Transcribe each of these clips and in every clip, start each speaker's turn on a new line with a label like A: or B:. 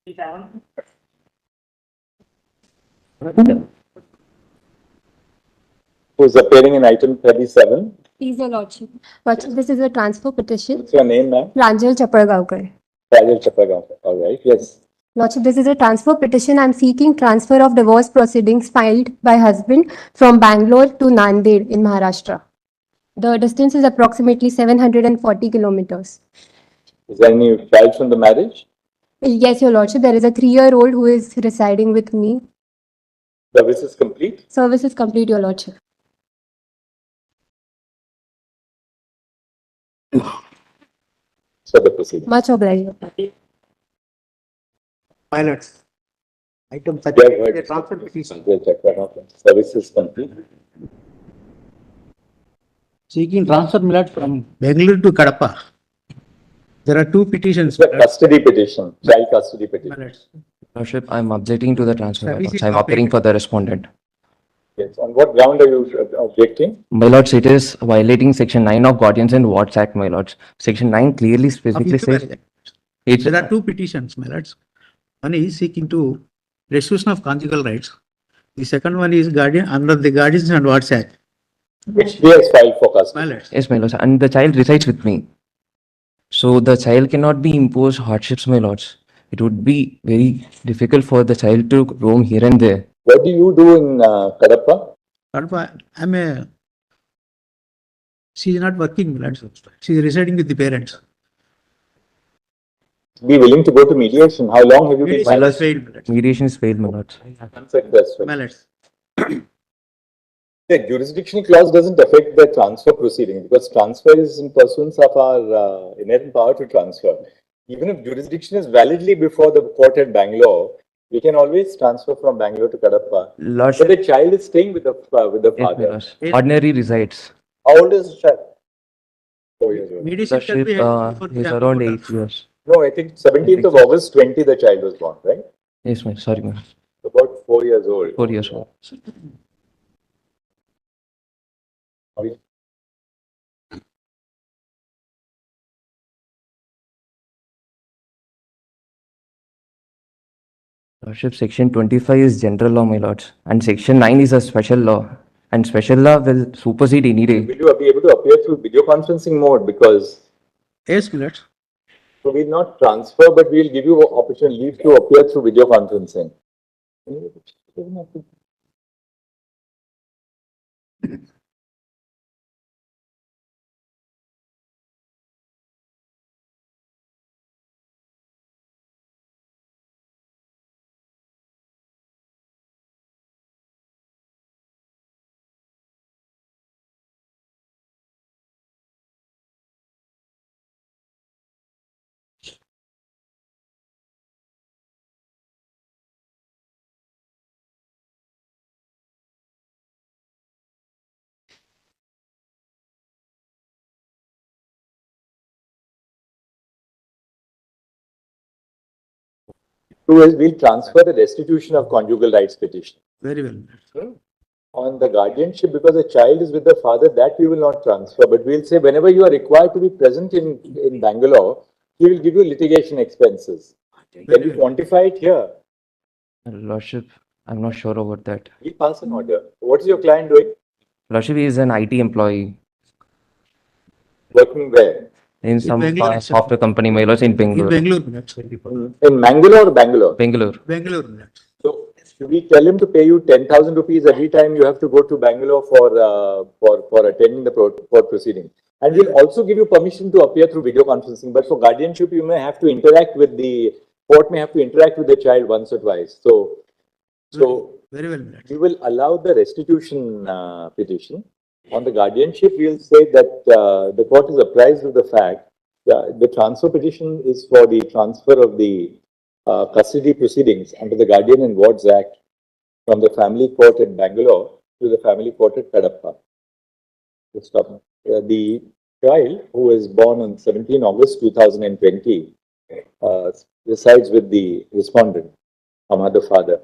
A: Who's appearing in item 37?
B: Please, Your Lordship. Lordship, this is a transfer petition.
A: What's your name, ma'am?
B: Pranjal Chapargaonkar.
A: Rajal Chapargaonkar. All right. Yes.
B: Lordship, this is a transfer petition. I'm seeking transfer of divorce proceedings filed by husband from Bangalore to Nanded in Maharashtra. The distance is approximately 740 kilometers.
A: Is there any child from the marriage?
B: Yes, Your Lordship. There is a 3-year-old who is residing with me.
A: Service is complete.
B: Service is complete, Your Lordship.
A: So the proceeding.
B: Much obliged.
C: Pilots. Item
A: Yeah,
C: 30.
A: right.
C: Transfer petition.
A: We'll check that out. Service is complete.
C: Seeking transfer millet from Bangalore to Kadapa. There are two petitions.
A: It's a custody petition, child custody petition.
C: Millets.
D: Lordship, I'm objecting to the transfer.
C: Service is
D: I'm appearing for the respondent.
A: Yes. On what ground are you objecting?
D: My lords, it is violating section 9 of Guardians and Wards Act, my lords. Section 9 clearly specifically says it's
C: There are two petitions, my lords. One is seeking to restitution of conjugal rights. The second one is guardian under the Guardians and Wards Act.
A: Which he has filed for
C: My
A: custody.
C: lords.
D: yes, my lords, and the child resides with me. So the child cannot be imposed hardships, my lords. It would be very difficult for the child to roam here and there.
A: What do you do in Kadapa?
C: Kadapa, she is not working, my lords. She is residing with the parents.
A: Be willing to go to mediation. How long have you been?
C: Mediation is failed, my lords.
D: Mediation is failed, my lords.
A: Unsuccessful.
C: My lords.
A: The jurisdiction clause doesn't affect the transfer proceeding because transfer is in pursuance of our inherent power to transfer. Even if jurisdiction is validly before the court at Bangalore, we can always transfer from Bangalore to Kadapa. But
D: Lordship,
A: the child is staying with the
D: yes, my
A: father.
D: lords. Ordinary resides.
A: How old is the child? 4 years old.
C: Mediation shall
D: Lordship,
C: be held before the
D: is
C: Supreme
D: around
C: Court.
D: 8 years.
A: No, I think 17th of August 20 the child was born, right?
D: Yes, my sorry, my lords.
A: About 4 years old.
D: 4 years old. Lordship, section 25 is general law, my lords, and section 9 is a special law, and special law will supersede any day.
A: Will you be able to appear through video conferencing mode? Because
C: Yes, my lords.
A: so we'll not transfer, but we'll give you opportunity leave to appear through video conferencing. Two is we'll transfer the restitution of conjugal rights petition.
C: Very well, my lords.
A: On the guardianship, because the child is with the father, that we will not transfer. But we'll say whenever you are required to be present in Bangalore, he will give you litigation expenses. Can you quantify it here?
D: Lordship, I'm not sure about that.
A: We'll pass an order. What is your client doing?
D: Lordship is an IT employee
A: Working where?
D: in some
C: Bangalore, sir.
D: software company, my lords, in
C: In
D: Bangalore.
C: Bangalore, my lords.
A: In Mangalore or Bangalore?
D: Bangalore.
C: Bangalore, my lords.
A: So should we tell him to pay you 10,000 rupees every time you have to go to Bangalore for attending the court proceeding? And we'll also give you permission to appear through video conferencing. But for guardianship, you may have to interact with the court, may have to interact with the child once or twice. So
C: Very well, my lords.
A: we will allow the restitution petition. On the guardianship, we'll say that the court is apprised of the fact that the transfer petition is for the transfer of the custody proceedings under the Guardian and Wards Act from the family court in Bangalore to the family court at Kadapa. The child, who was born on 17 August 2020, resides with the respondent, a mother-father.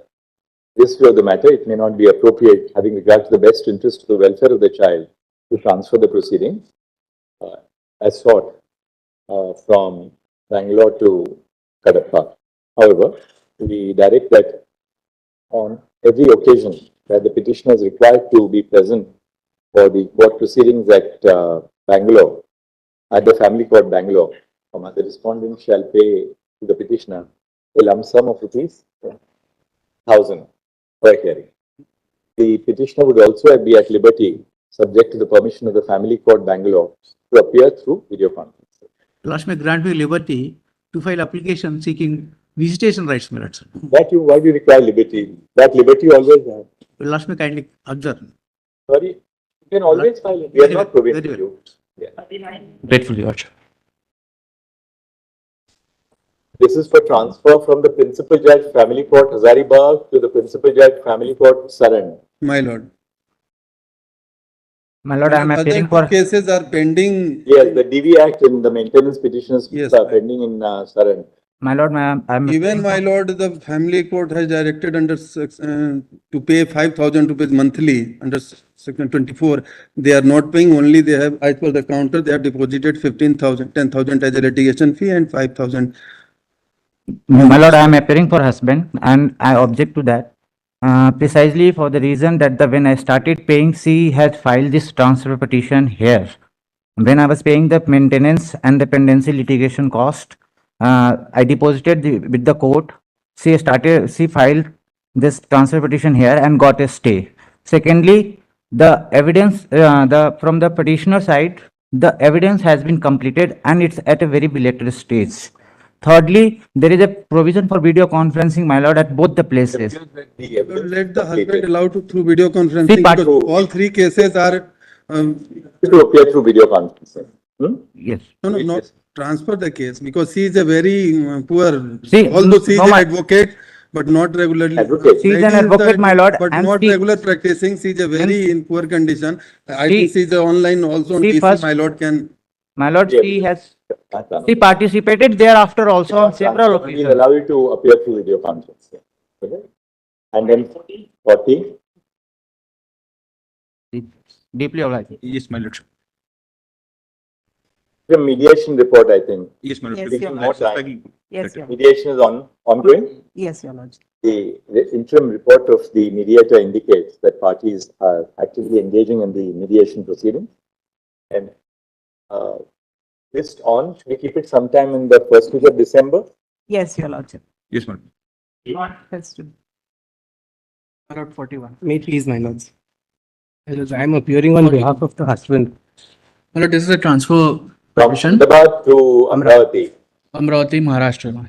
A: This view of the matter, it may not be appropriate, having regard to the best interest of the welfare of the child, to transfer the proceedings as sought from Bangalore to Kadapa. However, we direct that on every occasion that the petitioner is required to be present for the court proceedings at Bangalore, at the family court Bangalore, the respondent shall pay to the petitioner a lump sum of ₹1,000 per hearing. The petitioner would also be at liberty, subject to the permission of the family court Bangalore, to appear through video conference.
C: Last may grant me liberty to file application seeking visitation rights, my lords.
A: Why do you require liberty? That liberty you always have.
C: Last may kindly observe.
A: Sorry, you can always file it. We are not prohibiting you.
D: Gratefully, Your Worship.
A: This is for transfer from the Principal Judge Family Court Hazaribagh to the Principal Judge Family Court Saran.
E: My lord.
F: My lord, I am appearing for.
E: Cases are pending.
A: Yes, the DV Act and the maintenance petitions
E: Yes,
A: are pending in Saran.
F: My lord, I am.
E: Even my lord, the family court has directed under to pay 5,000 rupees monthly under section 24. They are not paying, only they have, as per the counter, they have deposited 15,000, 10,000 as a litigation fee and 5,000.
F: My lord, I am appearing for husband and I object to that. Precisely for the reason that when I started paying, she had filed this transfer petition here. When I was paying the maintenance and the pendency litigation cost, I deposited with the court. She filed this transfer petition here and got a stay. Secondly, the evidence from the petitioner side, the evidence has been completed and it's at a very belated stage. Thirdly, there is a provision for video conferencing, my lord, at both the places.
E: Let the husband allow to through video conferencing, because all three cases are
A: To appear through video conferencing.
F: Yes.
E: no, transfer the case, because she is a very poor,
F: See,
E: although she is
F: no,
E: an
F: my-
E: advocate, but not regularly.
A: Advocate.
F: She is an
E: Lady
F: advocate, my lord,
E: But
F: and
E: not
F: she-
E: regular practicing, she is a very in poor condition. I
F: See-
E: think she is online also on
F: see,
E: PC,
F: first-
E: my lord can.
F: My lord,
A: Yes.
F: she participated thereafter also on several
A: We'll
F: occasions.
A: allow you to appear through video conferencing. Okay? And then 40.
F: Deeply obliged.
C: Yes, my lord.
A: The mediation report, I think.
C: Yes, my lord.
G: Yes,
C: Please,
G: Your
C: more
G: Lordship.
C: time.
G: Yes, Your Lord.
A: Mediation is ongoing.
G: Yes, Your Lordship.
A: The interim report of the mediator indicates that parties are actively engaging in the mediation proceedings. And this should we keep it sometime in the first week of December?
G: Yes, Your Lordship.
C: Yes, my lord.
G: Let's do.
H: Lord 41. May it please, my lords. I am appearing on behalf of the husband.
I: My lord, this is a transfer
A: From
I: petition.
A: Ahmedabad to Amravati.
I: Amravati, Maharashtra.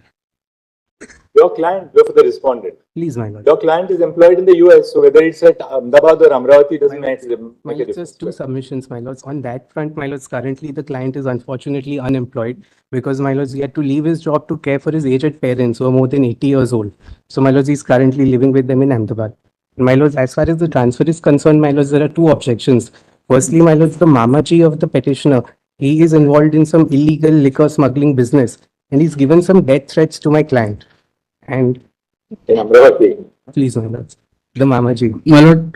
A: Your client, go for the respondent.
H: Please, my lord.
A: Your client is employed in the US, so whether it's at Ahmedabad or Amravati doesn't
H: My
A: make a
H: lords,
A: difference.
H: just two submissions, my lords. On that front, my lords, currently the client is unfortunately unemployed because, my lords, he had to leave his job to care for his aged parents who are more than 80 years old. So, my lords, he's currently living with them in Ahmedabad. My lords, as far as the transfer is concerned, my lords, there are two objections. Firstly, my lords, the mamaji of the petitioner, he is involved in some illegal liquor smuggling business and he's given some death threats to my client. And
A: In Amravati.
H: please, my lords, the mamaji.
I: My lord,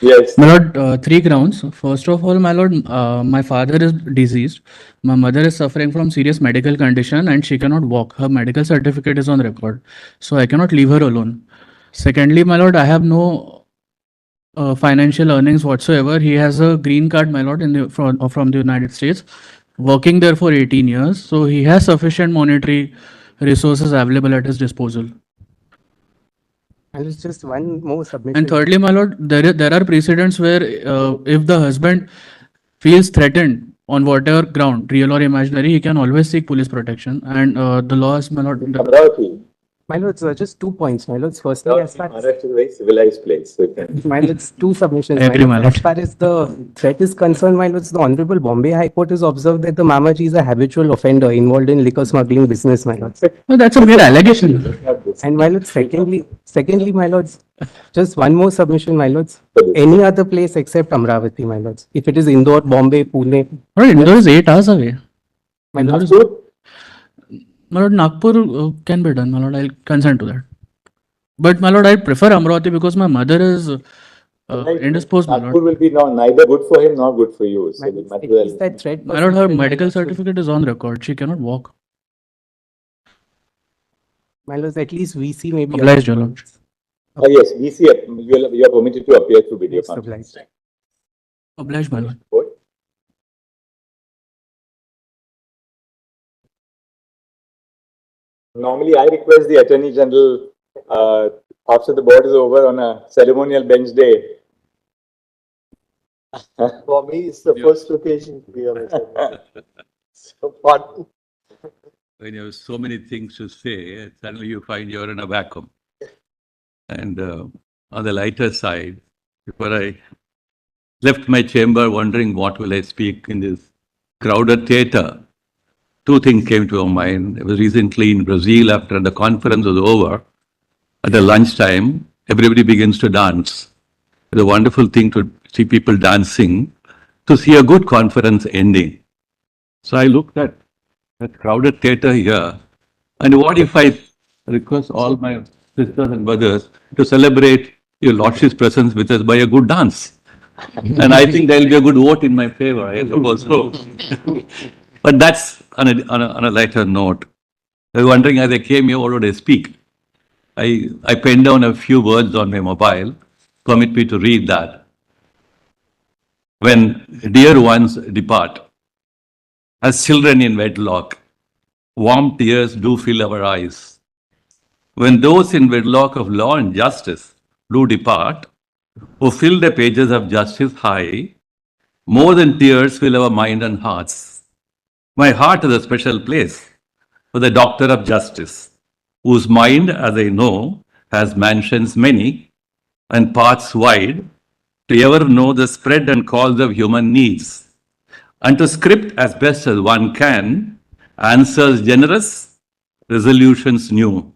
A: Yes.
I: my lord, three grounds. First of all, my lord, my father is deceased. My mother is suffering from serious medical condition and she cannot walk. Her medical certificate is on record, so I cannot leave her alone. Secondly, my lord, I have no financial earnings whatsoever. He has a green card, my lord, from the United States, working there for 18 years. So he has sufficient monetary resources available at his disposal.
H: And it's just one more submission.
I: And thirdly, my lord, there are precedents where if the husband feels threatened on whatever ground, real or imaginary, he can always seek police protection. And the laws, my lord,
A: Amravati.
H: My lords, just 2 points. My lords, firstly, as far as
A: Maharashtra is a very civilized place. So you can.
H: my lords, two submissions.
I: I agree, my lord.
H: As far as the threat is concerned, my lords, the Honorable Bombay High Court has observed that the mamaji is a habitual offender involved in liquor smuggling business, my lords.
I: no, that's a mere allegation.
H: And my lords, secondly, my lords, just one more submission, my lords. Any other place except Amravati, my lords. If it is Indore, Bombay, Pune,
I: My lord, Indore is 8 hours away.
H: my
I: Indore
H: lords,
I: is, my lord, Nagpur can be done, my lord. I'll consent to that. But my lord, I prefer Amravati because my mother is indisposed, my
A: Nagpur
I: lord.
A: will be now neither good for him nor good for you. So
H: my
A: we
H: lords,
A: might
H: at
A: well.
H: least that threat.
I: My lord, her
H: persisted, my
I: medical
H: lords, should-
I: certificate is on record. She cannot walk.
H: My lords, at least VC may be.
I: Obliged, Your Lordship.
A: Yes, VC, you are permitted to appear through video
H: Yes,
A: conference.
H: obliged.
I: Obliged, my lord.
A: Good. Normally, I request the Attorney General, after the board is over on a ceremonial bench day.
J: For me, it's the first occasion to be on a so pardon.
K: When you have so many things to say, suddenly you find you're in a vacuum. And on the lighter side, before I left my chamber wondering what will I speak in this crowded theater, two things came to my mind. I was recently in Brazil after the conference was over. At the lunchtime, everybody begins to dance. It's a wonderful thing to see people dancing, to see a good conference ending. So I looked at that crowded theater here, and what if I request all my sisters and brothers to celebrate your Lordship's presence with us by a good dance? And I think there will be a good vote in my favor, I suppose so. But that's on a lighter note. I was wondering as I came here, what would I speak? I penned down a few words on my mobile. Permit me to read that. When dear ones depart, as children in wedlock, warm tears do fill our eyes. When those in wedlock of law and justice do depart, who fill the pages of justice high, more than tears fill our mind and hearts. My heart is a special place for the doctor of justice, whose mind, as I know, has mansions many and paths wide to ever know the spread and cause of human needs, and to script as best as one can answers generous, resolutions new.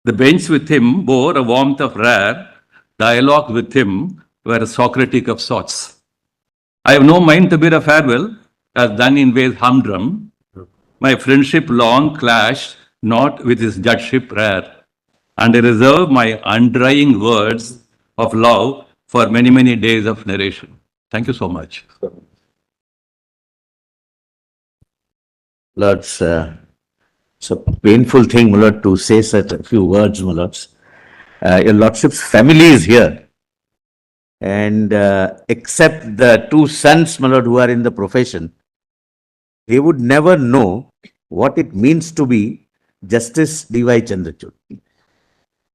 K: The bench with him bore a warmth of rare, dialogue with him were Socratic of sorts. I have no mind to bid a farewell, as done in ways humdrum. My friendship long clashed not with his judgeship rare, and I reserve my undrying words of love for many, many days of narration. Thank you so much.
L: Lords, it's a painful thing, my lord, to say such a few words, my lords. Your lordship's family is here. And except the two sons, my lord, who are in the profession, they would never know what it means to be Justice D.Y. Chandrachud.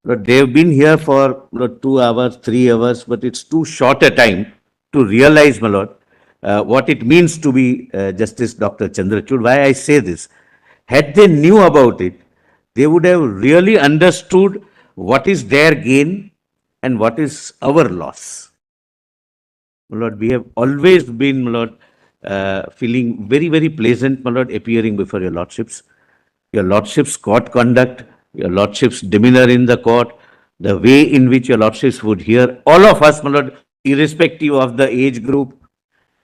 L: Lord, they've been here for, Lord, 2 hours, 3 hours, but it's too short a time to realize, my lord, what it means to be Justice Dr. Chandrachud. Why I say this? Had they knew about it, they would have really understood what is their gain and what is our loss. My lord, we have always been, my lord, feeling very, very pleasant, my lord, appearing before your lordships. Your lordship's court conduct, your lordship's demeanor in the court, the way in which your lordships would hear all of us, my lord, irrespective of the age group,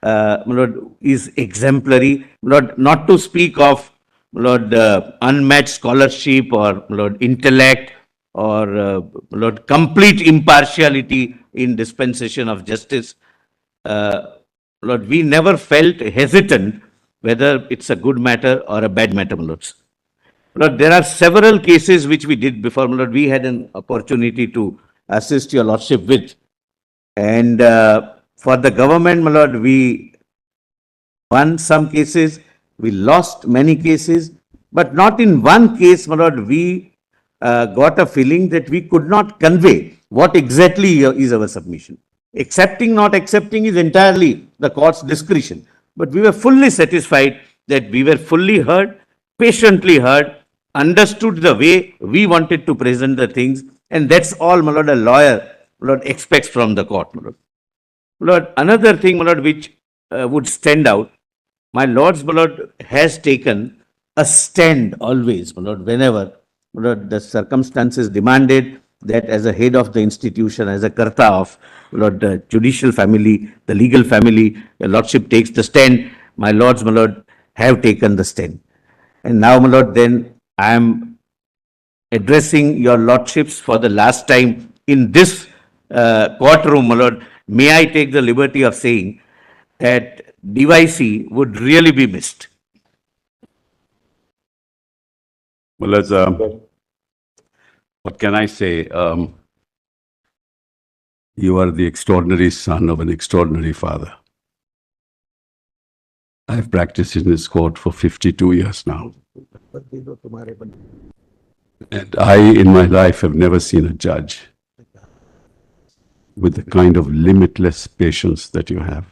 L: my lord, is exemplary. My lord, not to speak of, my lord, unmatched scholarship or, my lord, intellect or, my lord, complete impartiality in dispensation of justice. Lord, we never felt hesitant whether it's a good matter or a bad matter, my lords. Lord, there are several cases which we did before, my lord, we had an opportunity to assist your lordship with. And for the government, my lord, we won some cases, we lost many cases, but not in one case, my lord, we got a feeling that we could not convey what exactly is our submission. Accepting, not accepting is entirely the court's discretion. But we were fully satisfied that we were fully heard, patiently heard, understood the way we wanted to present the things, and that's all, my lord, a lawyer, my lord, expects from the court, my lord. My lord, another thing, my lord, which would stand out, my lord's, my lord, has taken a stand always, my lord, whenever, my lord, the circumstances demanded that as a head of the institution, as a karta of, my lord, the judicial family, the legal family, your lordship takes the stand. My lords, my lord, have taken the stand. And now, my lord, then I am addressing your lordships for the last time in this courtroom, my lord. May I take the liberty of saying that DYC would really be missed.
M: Well, as
K: what can I say? You are the extraordinary son of an extraordinary father. I've practiced in this court for 52 years now. And I, in my life, have never seen a judge with the kind of limitless patience that you have.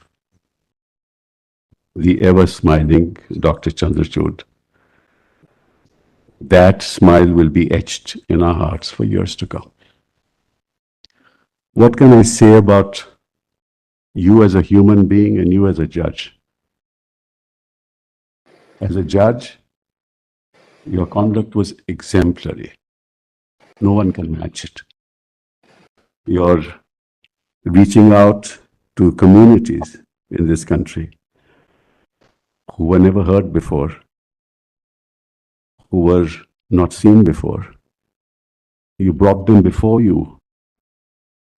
K: The ever-smiling Dr. Chandrachud. That smile will be etched in our hearts for years to come. What can I say about you as a human being and you as a judge? As a judge, your conduct was exemplary. No one can match it. You're reaching out to communities in this country who were never heard before, who were not seen before. You brought them before you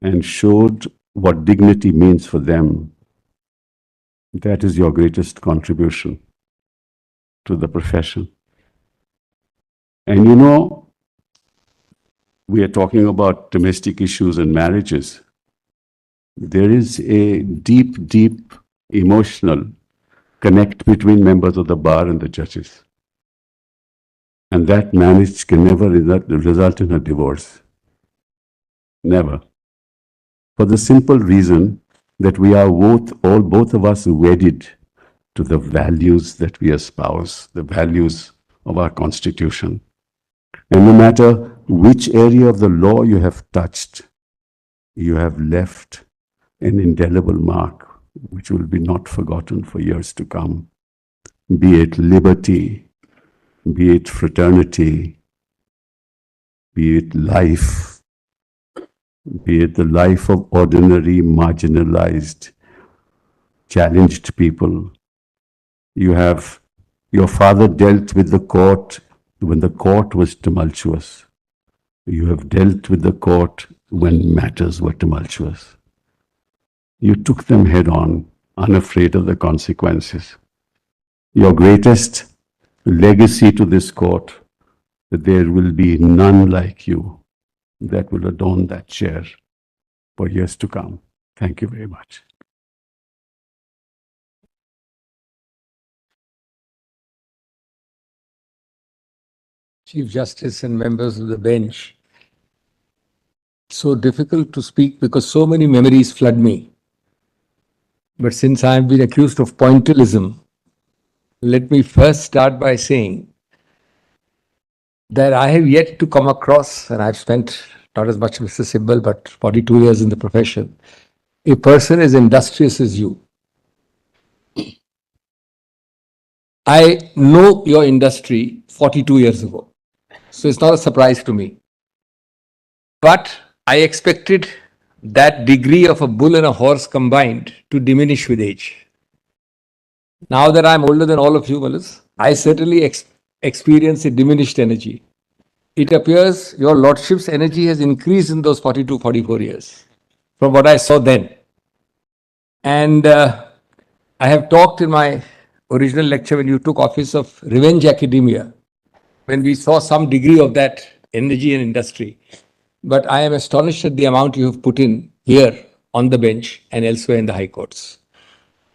K: and showed what dignity means for them. That is your greatest contribution to the profession. And you know, we are talking about domestic issues and marriages. There is a deep, deep emotional connect between members of the bar and the judges. And that marriage can never result in a divorce. Never. For the simple reason that we are both of us wedded to the values that we espouse, the values of our Constitution. And no matter which area of the law you have touched, you have left an indelible mark which will be not forgotten for years to come. Be it liberty, be it fraternity, be it life, be it the life of ordinary, marginalized, challenged people. Your father dealt with the court when the court was tumultuous. You have dealt with the court when matters were tumultuous. You took them head on, unafraid of the consequences. Your greatest legacy to this court, that there will be none like you that will adorn that chair for years to come. Thank you very much.
M: Chief Justice and members of the bench, so difficult to speak because so many memories flood me. But since I have been accused of pointillism, let me first start by saying that I have yet to come across, and I've spent not as much as Mr. Sibbal, but 42 years in the profession, a person as industrious as you. I know your industry 42 years ago. So it's not a surprise to me. But I expected that degree of a bull and a horse combined to diminish with age. Now that I'm older than all of you, Malas, I certainly experience a diminished energy. It appears your lordship's energy has increased in those 42, 44 years from what I saw then. And I have talked in my original lecture when you took office of revenge academia, when we saw some degree of that energy and industry. But I am astonished at the amount you have put in here on the bench and elsewhere in the high courts.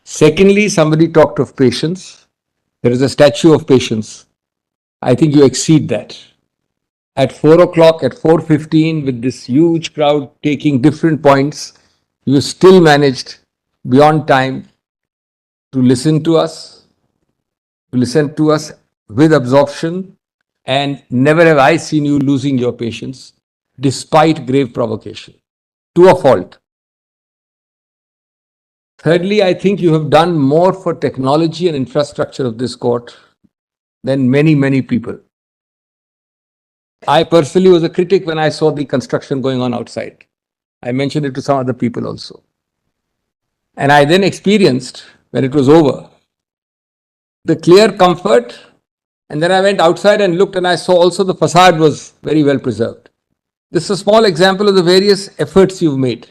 M: Secondly, somebody talked of patience. There is a statue of patience. I think you exceed that. At 4 o'clock, at 4:15, with this huge crowd taking different points, you still managed beyond time to listen to us with absorption, and never have I seen you losing your patience despite grave provocation, to a fault. Thirdly, I think you have done more for technology and infrastructure of this court than many, many people. I personally was a critic when I saw the construction going on outside. I mentioned it to some other people also. And I then experienced, when it was over, the clear comfort. And then I went outside and looked, and I saw also the facade was very well preserved. This is a small example of the various efforts you've made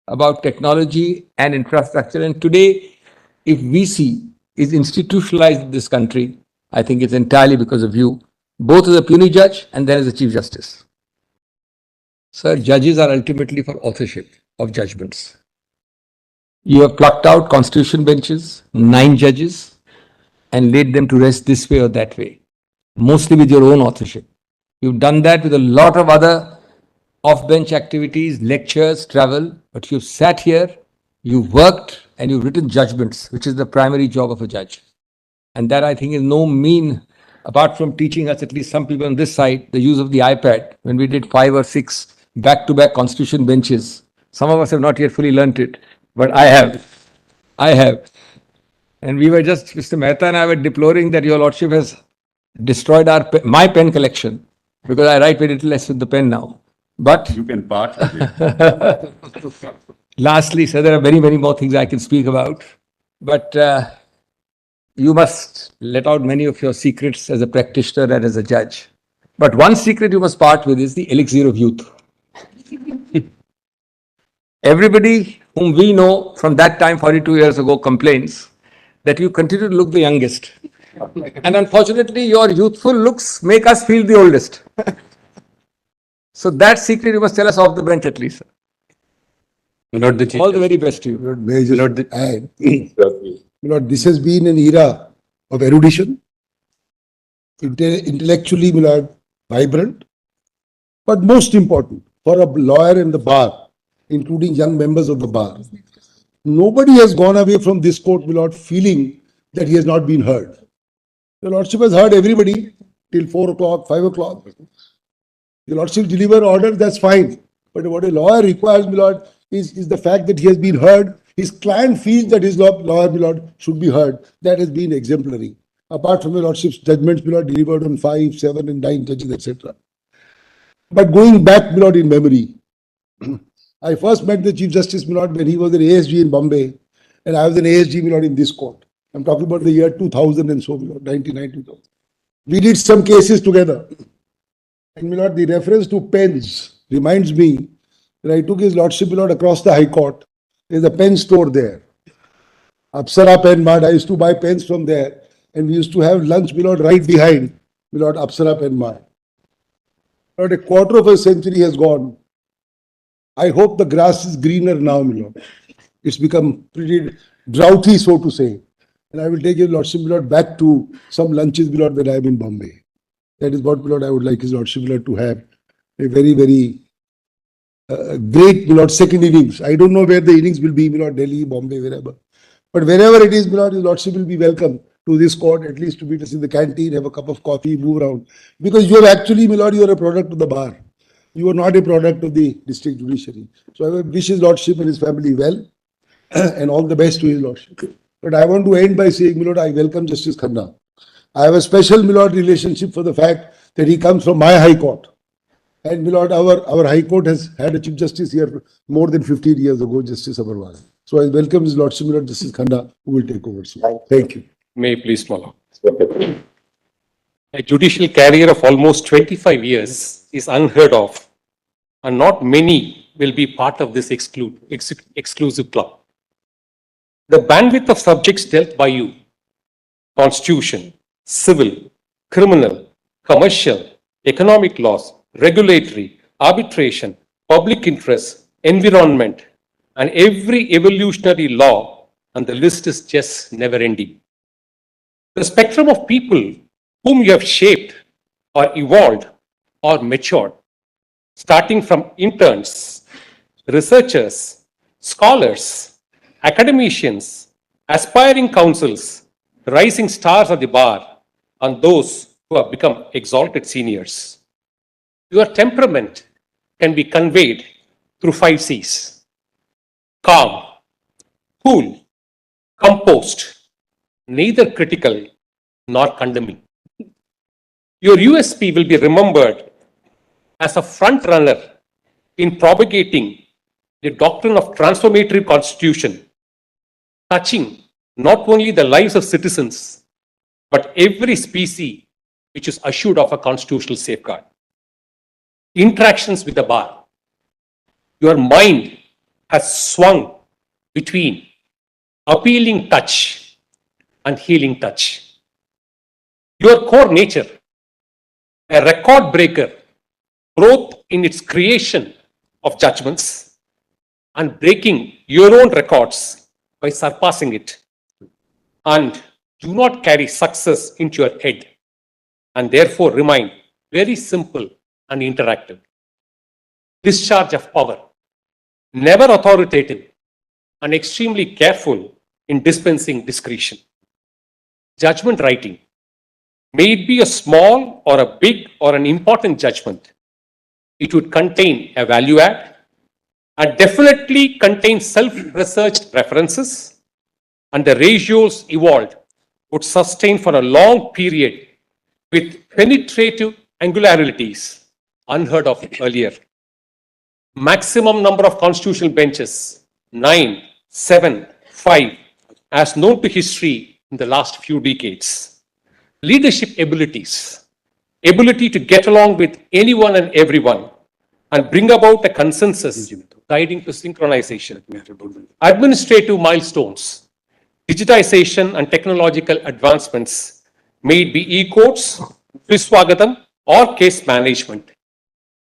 M: about technology and infrastructure. And today, if VC is institutionalized in this country, I think it's entirely because of you, both as a puisne judge and then as a Chief Justice. Sir, judges are ultimately for authorship of judgments. You have plucked out constitution benches, 9 judges, and laid them to rest this way or that way, mostly with your own authorship. You've done that with a lot of other off-bench activities, lectures, travel, but you've sat here, you've worked, and you've written judgments, which is the primary job of a judge. And that, I think, is no mean, apart from teaching us, at least some people on this side, the use of the iPad, when we did 5 or 6 back-to-back constitution benches. Some of us have not yet fully learnt it, but I have. And we were just, Mr. Mehta and I were deploring that your lordship has destroyed my pen collection, because I write very little less with the pen now. But
K: You can part with it.
M: lastly, sir, there are many, many more things I can speak about. But you must let out many of your secrets as a practitioner and as a judge. But one secret you must part with is the elixir of youth. Everybody whom we know from that time, 42 years ago, complains that you continue to look the youngest. And unfortunately, your youthful looks make us feel the oldest. So that secret you must tell us off the bench at least.
N: Lord, the
M: All the very best to you.
N: Lord, may I just
K: Lord,
N: add, Lord, this has been an era of erudition, intellectually, Lord, vibrant, but most important for a lawyer in the bar, including young members of the bar. Nobody has gone away from this court without feeling that he has not been heard. The Lordship has heard everybody till 4 o'clock, 5 o'clock. The Lordship deliver orders, that's fine. But what a lawyer requires, my Lord, is the fact that he has been heard. His client feels that his lawyer, my Lord, should be heard. That has been exemplary. Apart from the Lordship's judgments, my Lord, delivered on 5, 7 and 9 judges, etc. But going back, my Lord, in memory, I first met the Chief Justice, my Lord, when he was an ASG in Bombay, and I was an ASG, my Lord, in this court. I'm talking about the year 2000 and so, my Lord, 1990. We did some cases together. And, my Lord, the reference to pens reminds me that I took his Lordship, my Lord, across the High Court. There's a pen store there. Apsara Pen Mart. I used to buy pens from there. And we used to have lunch, my Lord, right behind, my Lord, Apsara Pen Mart. Lord, a quarter of a century has gone. I hope the grass is greener now, my Lord. It's become pretty droughty, so to say. And I will take your Lordship, my Lord, back to some lunches, my Lord, when I am in Bombay. That is what, my Lord, I would like his Lordship, my Lord, to have a very, very great, my Lord, second innings. I don't know where the innings will be, my Lord, Delhi, Bombay, wherever. But wherever it is, my Lord, his Lordship will be welcome to this court, at least to meet us in the canteen, have a cup of coffee, move around. Because you are actually, my Lord, you are a product of the bar. You are not a product of the district judiciary. So I wish his Lordship and his family well and all the best to his Lordship. But I want to end by saying, my Lord, I welcome Justice Khanna. I have a special, my Lord, relationship for the fact that he comes from my High Court. And, my Lord, our High Court has had a Chief Justice here more than 15 years ago, Justice Agarwal. So I welcome his Lordship, my Lord, Justice Khanna, who will take over soon. Thank you. May I please follow. A judicial career of almost 25 years is unheard of, and not many will be part of this exclusive club. The bandwidth of subjects dealt by you, constitution, civil, criminal, commercial, economic laws, regulatory, arbitration, public interest, environment, and every evolutionary law, and the list is just never ending. The spectrum of people whom you have shaped or evolved or matured, starting from interns, researchers, scholars, academicians, aspiring counsels, rising stars of the bar, and those who have become exalted seniors. Your temperament can be conveyed through 5 C's: calm, cool, composed, neither critical nor condemning. Your USP will be remembered as a front runner in propagating the doctrine of transformative constitution, touching not only the lives of citizens, but every species which is assured of a constitutional safeguard. Interactions with the bar. Your mind has swung between appealing touch and healing touch. Your core nature, a record breaker, growth in its creation
O: of judgments and breaking your own records by surpassing it. And do not carry success into your head and therefore remain very simple and interactive. Discharge of power, never authoritative and extremely careful in dispensing discretion. Judgment writing, may it be a small or a big or an important judgment, it would contain a value add and definitely contain self-researched references, and the ratios evolved would sustain for a long period with penetrative angularities unheard of earlier. Maximum number of constitutional benches, 9, 7, 5, as known to history in the last few decades. Leadership abilities, ability to get along with anyone and everyone and bring about a consensus guiding to synchronization. Administrative milestones, digitization and technological advancements, may it be e-courts, Viswagatam, or case management.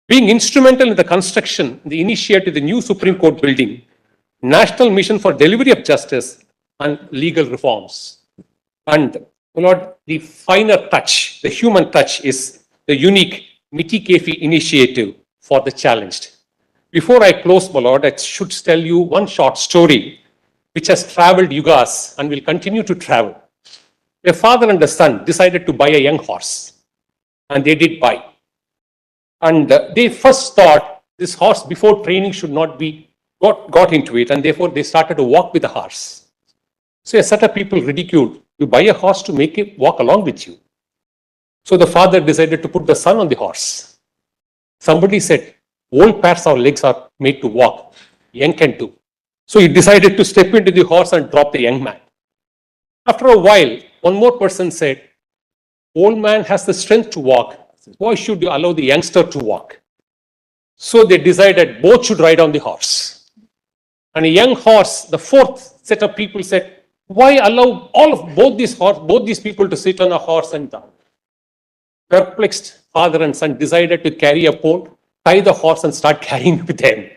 O: Being instrumental in the construction, the initiative of the new Supreme Court building, National Mission for Delivery of Justice and legal reforms. And Lord, the finer touch, the human touch is the unique Mitikefi initiative for the challenged. Before I close, my Lord, I should tell you one short story which has traveled yugas and will continue to travel. A father and a son decided to buy a young horse, and they did buy. And they first thought this horse before training should not be got into it, and therefore they started to walk with the horse. So a set of people ridiculed, you buy a horse to make it walk along with you. So the father decided to put the son on the horse. Somebody said, old pairs of legs are made to walk, young can do. So he decided to step into the horse and drop the young man. After a while, one more person said, old man has the strength to walk. Why should you allow the youngster to walk? So they decided both should ride on the horse. And a young horse, the fourth set of people said, why allow both these people to sit on a horse and down? Perplexed father and son decided to carry a pole, tie the horse and start carrying with them,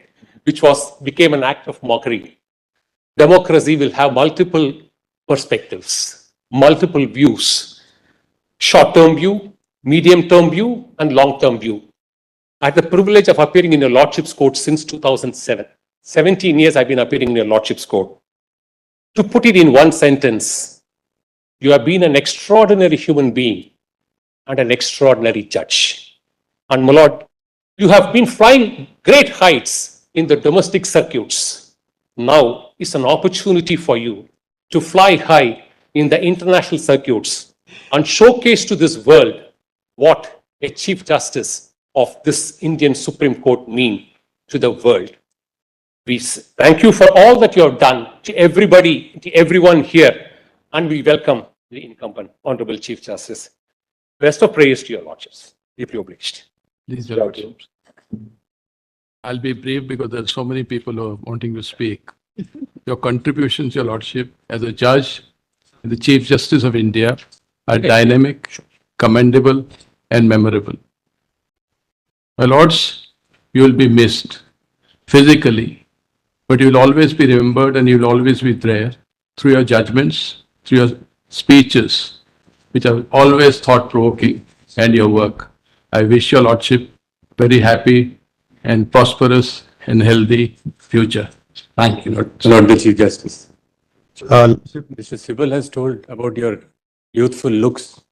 O: which became an act of mockery. Democracy will have multiple perspectives, multiple views, short-term view, medium-term view, and long-term view. I had the privilege of appearing in your Lordship's Court since 2007. 17 years I've been appearing in your Lordship's Court. To put it in one sentence, you have been an extraordinary human being and an extraordinary judge. And my Lord, you have been flying great heights in the domestic circuits. Now is an opportunity for you to fly high in the international circuits and showcase to this world what a Chief Justice of this Indian Supreme Court means to the world. We thank you for all that you have done to everybody, to everyone here, and we welcome the incumbent Honorable Chief Justice. Best of praise to your Lordships. Deeply obliged.
P: Please, Your Lordships. I'll be brief because there are so many people who are wanting to speak. Your contributions, Your Lordship, as a judge and the Chief Justice of India are dynamic, commendable, and memorable. My Lords, you will be missed physically, but you will always be remembered and you will always be there through your judgments, through your speeches, which are always thought-provoking, and your work. I wish your Lordship very happy and prosperous and healthy future. Thank you.
Q: Lord the Chief Justice. Mr. Sibal has told about your youthful looks.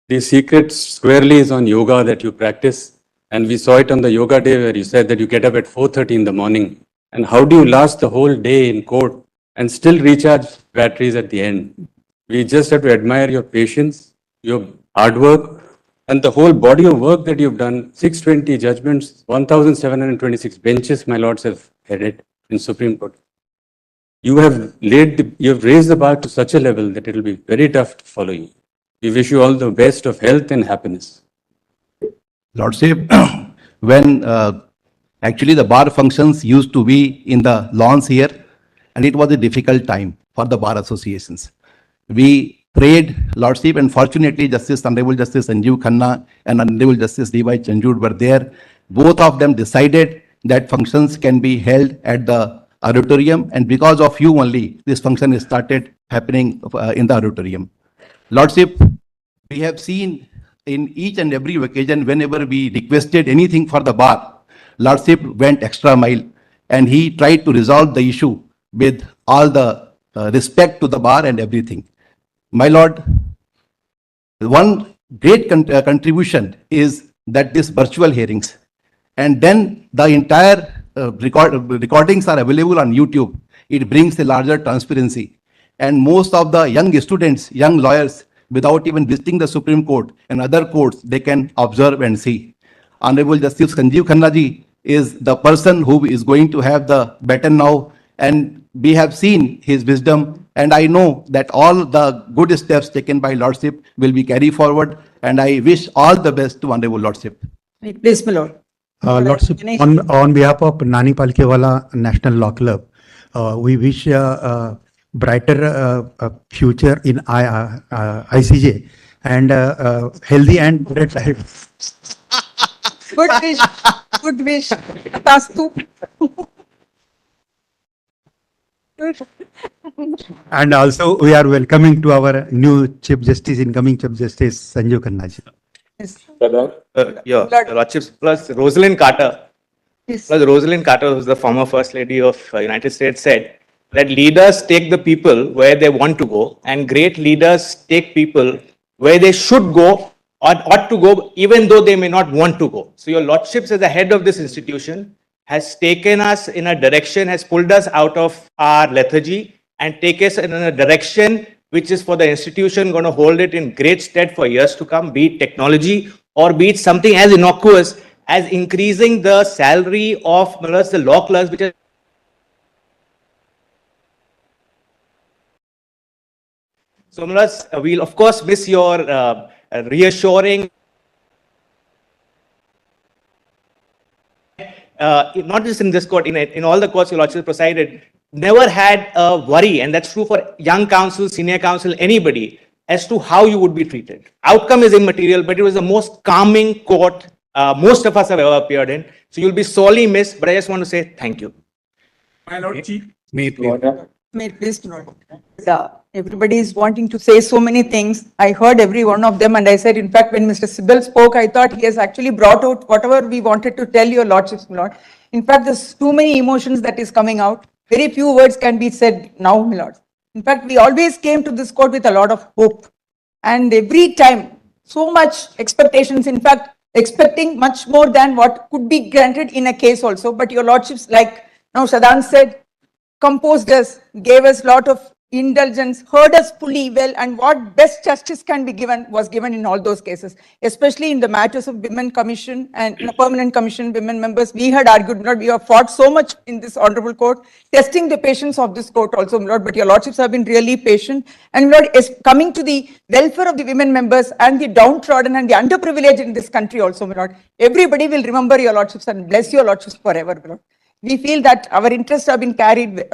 Q: The secret squarely is on yoga that you practice. And we saw it on the yoga day where you said that you get up at 4:30 in the morning. And how do you last the whole day in court and still recharge batteries at the end? We just have to admire your patience, your hard work, and the whole body of work that you've done. 620 judgments, 1,726 benches, my lords have headed in Supreme Court. You have raised the bar to such a level that it will be very tough to follow you. We wish you all the best of health and happiness.
R: Lordship, when actually the bar functions used to be in the lawns here, and it was a difficult time for the bar associations. We prayed, Lordship, and fortunately Honorable Justice Sanjeev Khanna and Honorable Justice D.Y. Chandrachud were there. Both of them decided that functions can be held at the auditorium, and because of you only, this function is started happening in the auditorium. Lordship, we have seen in each and every occasion whenever we requested anything for the bar, Lordship went extra mile and he tried to resolve the issue with all the respect to the bar and everything. My Lord, one great contribution is that this virtual hearings, and then the entire recordings are available on YouTube. It brings a larger transparency, and most of the young students, young lawyers, without even visiting the Supreme Court and other courts, they can observe and see. Honorable Justice Sanjeev Khanna ji is the person who is going to have the baton now, and we have seen his wisdom, and I know that all the good steps taken by Lordship will be carried forward, and I wish all the best to Honorable Lordship.
G: Please, my lord.
C: Lordship, on behalf of Nani Palkewala National Law Club, we wish a brighter future in ICJ and healthy and great life.
G: Good wish. Good wish. Tastu.
C: And also we are welcoming to our new Chief Justice, incoming Chief Justice Sanjeev Khanna ji.
S: Lordships, plus Rosalind Carter. Plus Rosalind Carter, who's the former First Lady of United States, said that leaders take the people where they want to go, and great leaders take people where they should go or ought to go, even though they may not want to go. So your Lordships, as the head of this institution, has taken us in a direction, has pulled us out of our lethargy and take us in a direction which is for the institution going to hold it in great stead for years to come, be it technology or be it something as innocuous as increasing the salary of the law clerks, which is so we'll of course miss your reassuring, not just in this court, in all the courts your Lordship presided, never had a worry, and that's true for young counsel, senior counsel, anybody, as to how you would be treated. Outcome is immaterial, but it was the most calming court most of us have ever appeared in. So you'll be sorely missed, but I just want to say thank you.
G: My lord, Chief. May it please, Lord. Everybody is wanting to say so many things. I heard every one of them, and I said, in fact, when Mr. Sibel spoke, I thought he has actually brought out whatever we wanted to tell your Lordships, my Lord. In fact, there's too many emotions that is coming out. Very few words can be said now, my Lord. In fact, we always came to this court with a lot of hope. And every time, so much expectations, in fact, expecting much more than what could be granted in a case also. But your Lordships, like now Shadan said, composed us, gave us a lot of indulgence, heard us fully well, and what best justice can be given was given in all those cases, especially in the matters of women commission and permanent commission, women members. We had argued, Lord, we have fought so much in this honorable court, testing the patience of this court also, Lord, but your Lordships have been really patient. And Lord, is coming to the welfare of the women members and the downtrodden and the underprivileged in this country also, Lord. Everybody will remember your Lordships and bless your Lordships forever, Lord. We feel that our interests have been catered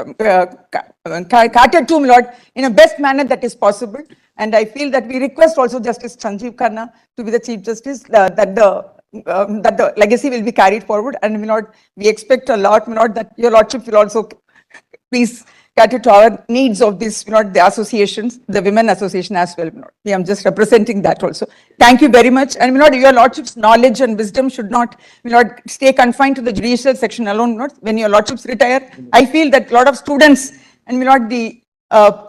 G: to, Lord, in a best manner that is possible. And I feel that we request also Justice Sanjeev Khanna to be the Chief Justice, that the legacy will be carried forward. And Lord, we expect a lot, Lord, that your Lordship will also please cater to our needs of this, the associations, the women association as well. We are just representing that also. Thank you very much. And your Lordship's knowledge and wisdom should not stay confined to the judicial section alone. When your Lordships retire, I feel that a lot of students and the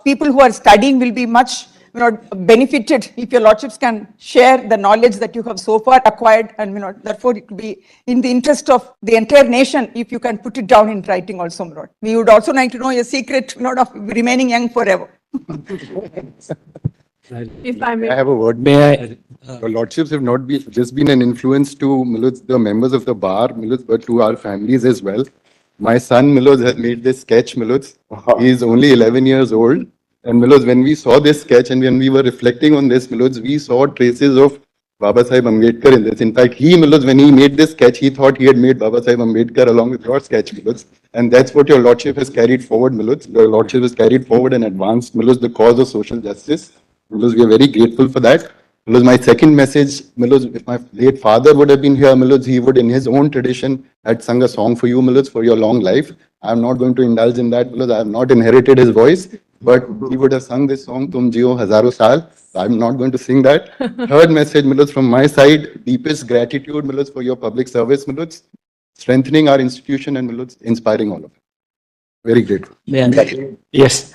G: people who are studying will be much benefited if your Lordships can share the knowledge that you have so far acquired, and therefore it will be in the interest of the entire nation if you can put it down in writing also, Lord. We would also like to know your secret, of remaining young forever.
B: If I may.
T: I have a word. May I? Your Lordships have not just been an influence to the members of the bar, but to our families as well. My son Miloj has made this sketch, Miloj. He is only 11 years old. And Miloj, when we saw this sketch and when we were reflecting on this, Miloj, we saw traces of Baba Sahib Ambedkar in this. In fact, Miloj, when he made this sketch, he thought he had made Baba Sahib Ambedkar along with your sketch, Miloj. And that's what your Lordship has carried forward, Miloj. Your Lordship has carried forward and advanced, Miloj, the cause of social justice. Miloj, we are very grateful for that. Miloj, my second message, Miloj, if my late father would have been here, Miloj, he would in his own tradition had sung a song for you, Miloj, for your long life. I'm not going to indulge in that because I have not inherited his voice, but he would have sung this song, Tum Jio Hazaro Saal. I'm not going to sing that. Third message, Miloj, from my side, deepest gratitude, Miloj, for your public service, Miloj, strengthening our institution and Miloj, inspiring all of us. Very grateful.
U: Yes.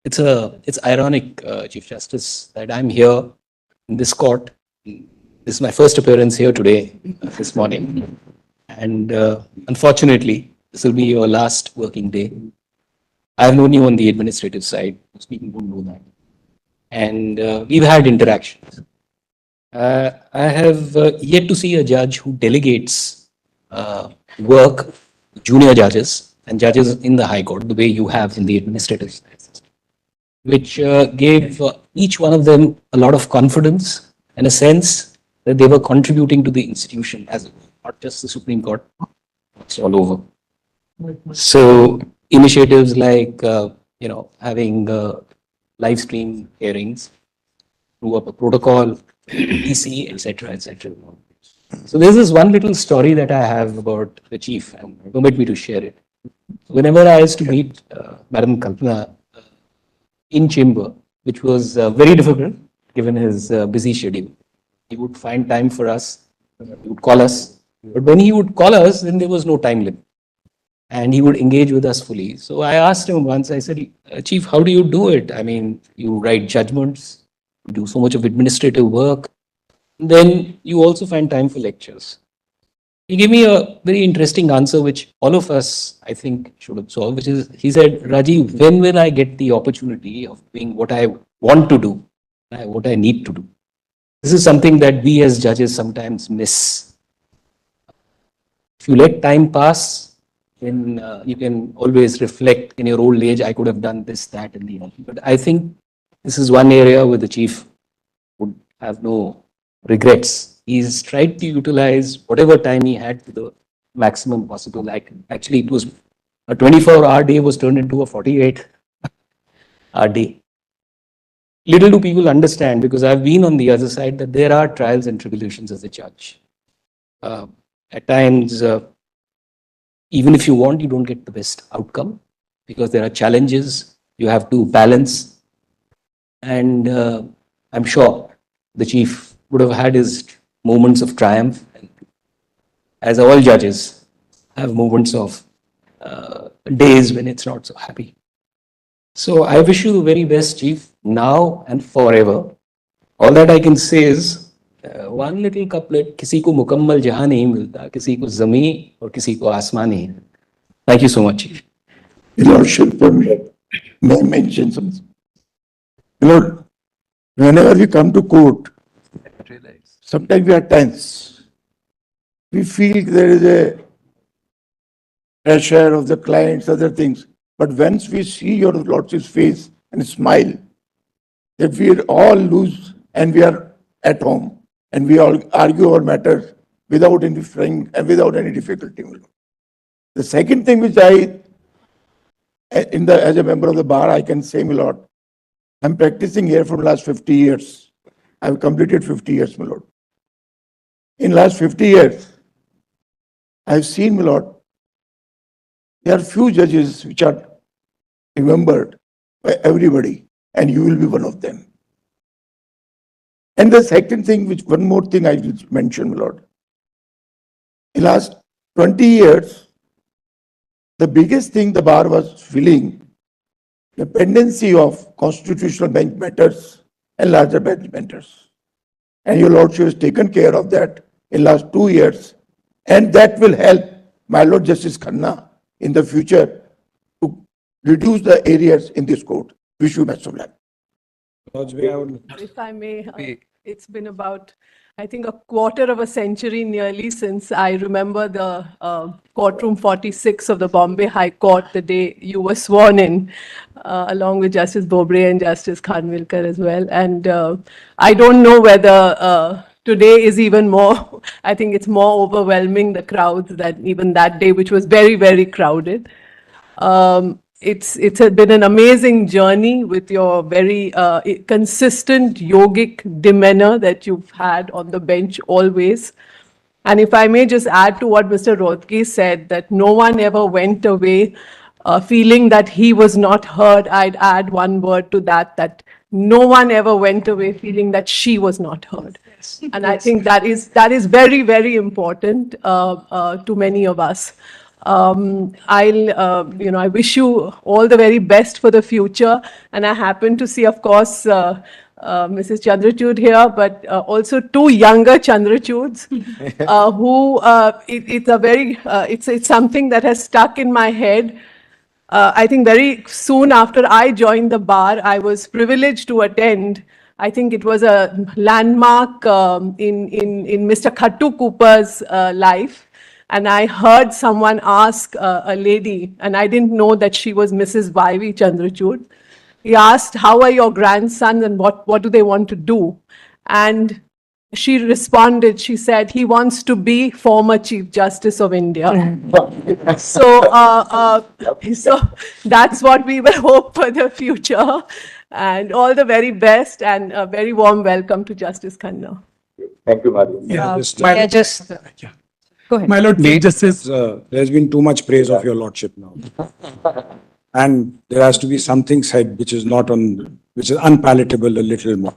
U: It's ironic, Chief Justice, that I'm here in this court. This is my first appearance here today, this morning. And unfortunately, this will be your last working day. I've known you on the administrative side. Most people don't know that. And we've had interactions. I have yet to see a judge who delegates work to junior judges and judges in the High Court the way you have in the administrative side, which gave each one of them a lot of confidence and a sense that they were contributing to the institution as a whole, not just the Supreme Court, it's all over. So initiatives like, having live stream hearings, through up a protocol, PC, etc., etc. So there's this one little story that I have about the chief, and permit me to share it. Whenever I used to meet Madam Kalpana in chamber, which was very difficult given his busy schedule, he would find time for us, he would call us. But when he would call us, then there was no time limit. And he would engage with us fully. So I asked him once, I said, Chief, how do you do it? I mean, you write judgments, you do so much of administrative work, then you also find time for lectures. He gave me a very interesting answer, which all of us, I think, should absorb, which is, he said, Rajiv, when will I get the opportunity of doing what I want to do, what I need to do? This is something that we as judges sometimes miss. If you let time pass, then you can always reflect in your old age, I could have done this, that, and the other. But I think this is one area where the chief would have no regrets. He's tried to utilize whatever time he had to the maximum possible. Like, actually, it was a 24-hour day was turned into a 48-hour day. Little do people understand, because I've been on the other side, that there are trials and tribulations as a judge. At times, even if you want, you don't get the best outcome, because there are challenges you have to balance. And I'm sure the chief would have had his moments of triumph, as all judges have moments of days when it's not so happy. So I wish you the very best, Chief, now and forever. All that I can say is, one little couplet, किसी को मुकम्मल जहां नहीं मिलता, किसी को ज़मीं और किसी को आसमान नहीं. Thank you so much, Chief.
V: Your Lordship, may I mention something? Lord, whenever we come to court, sometimes we are tense. We feel there is a pressure of the clients, other things. But once we see your Lordship's face and smile, that we all lose and we are at home and we all argue our matters without interfering and without any difficulty. The second thing which as a member of the bar, I can say, my lord, I'm practicing here for the last 50 years. I've completed 50 years, my lord. In last 50 years, I've seen, my lord, there are few judges which are remembered by everybody, and you will be one of them. And the second thing, one more thing I will mention, my lord. In last 20 years, the biggest thing the bar was feeling, the pendency of constitutional bench matters and larger bench matters. And your lordship has taken care of that in last 2 years. And that will help my Lord Justice Khanna in the future to reduce the areas in this court. Wish you best of luck.
W: If I may, it's been about, I think, a quarter of a century nearly since I remember the courtroom 46 of the Bombay High Court, the day you were sworn in, along with Justice Bobre and Justice Khanwilkar as well. And I don't know whether today is even more, I think it's more overwhelming, the crowds, than even that day, which was very, very crowded. it's been an amazing journey with your very consistent yogic demeanor that you've had on the bench always. And if I may just add to what Mr. Rothke said, that no one ever went away feeling that he was not heard, I'd add one word to that, that no one ever went away feeling that she was not heard. And I think that is very, very important to many of us. I wish you all the very best for the future. And I happen to see, of course, Mrs. Chandrachud here, but also two younger Chandrachuds who it's something that has stuck in my head. I think very soon after I joined the bar, I was privileged to attend. I think it was a landmark in Mr. Khattu Cooper's life. And I heard someone ask a lady, and I didn't know that she was Mrs. Y.V. Chandrachud. He asked, how are your grandsons and what do they want to do? And she responded, she said, he wants to be former Chief Justice of India. So that's what we will hope for the future. And all the very best and a very warm welcome to Justice Khanna.
A: Thank you, Madam.
W: Go ahead.
D: My Lord Chief Justice, there's been too much praise of your Lordship now. And there has to be something said which is unpalatable a little more.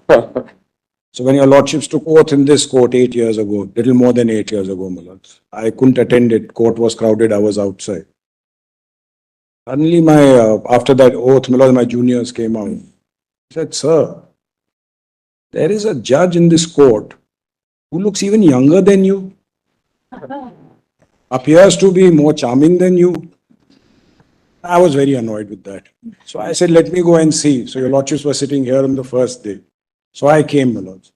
D: So when your Lordships took oath in this court 8 years ago, little more than 8 years ago, my Lords, I couldn't attend it. Court was crowded. I was outside. Suddenly, after that oath, my Lord, my juniors came out. I said, sir, there is a judge in this court who looks even younger than you, appears to be more charming than you. I was very annoyed with that. So I said, let me go and see. So your Lordships were sitting here on the first day. So I came, my Lords.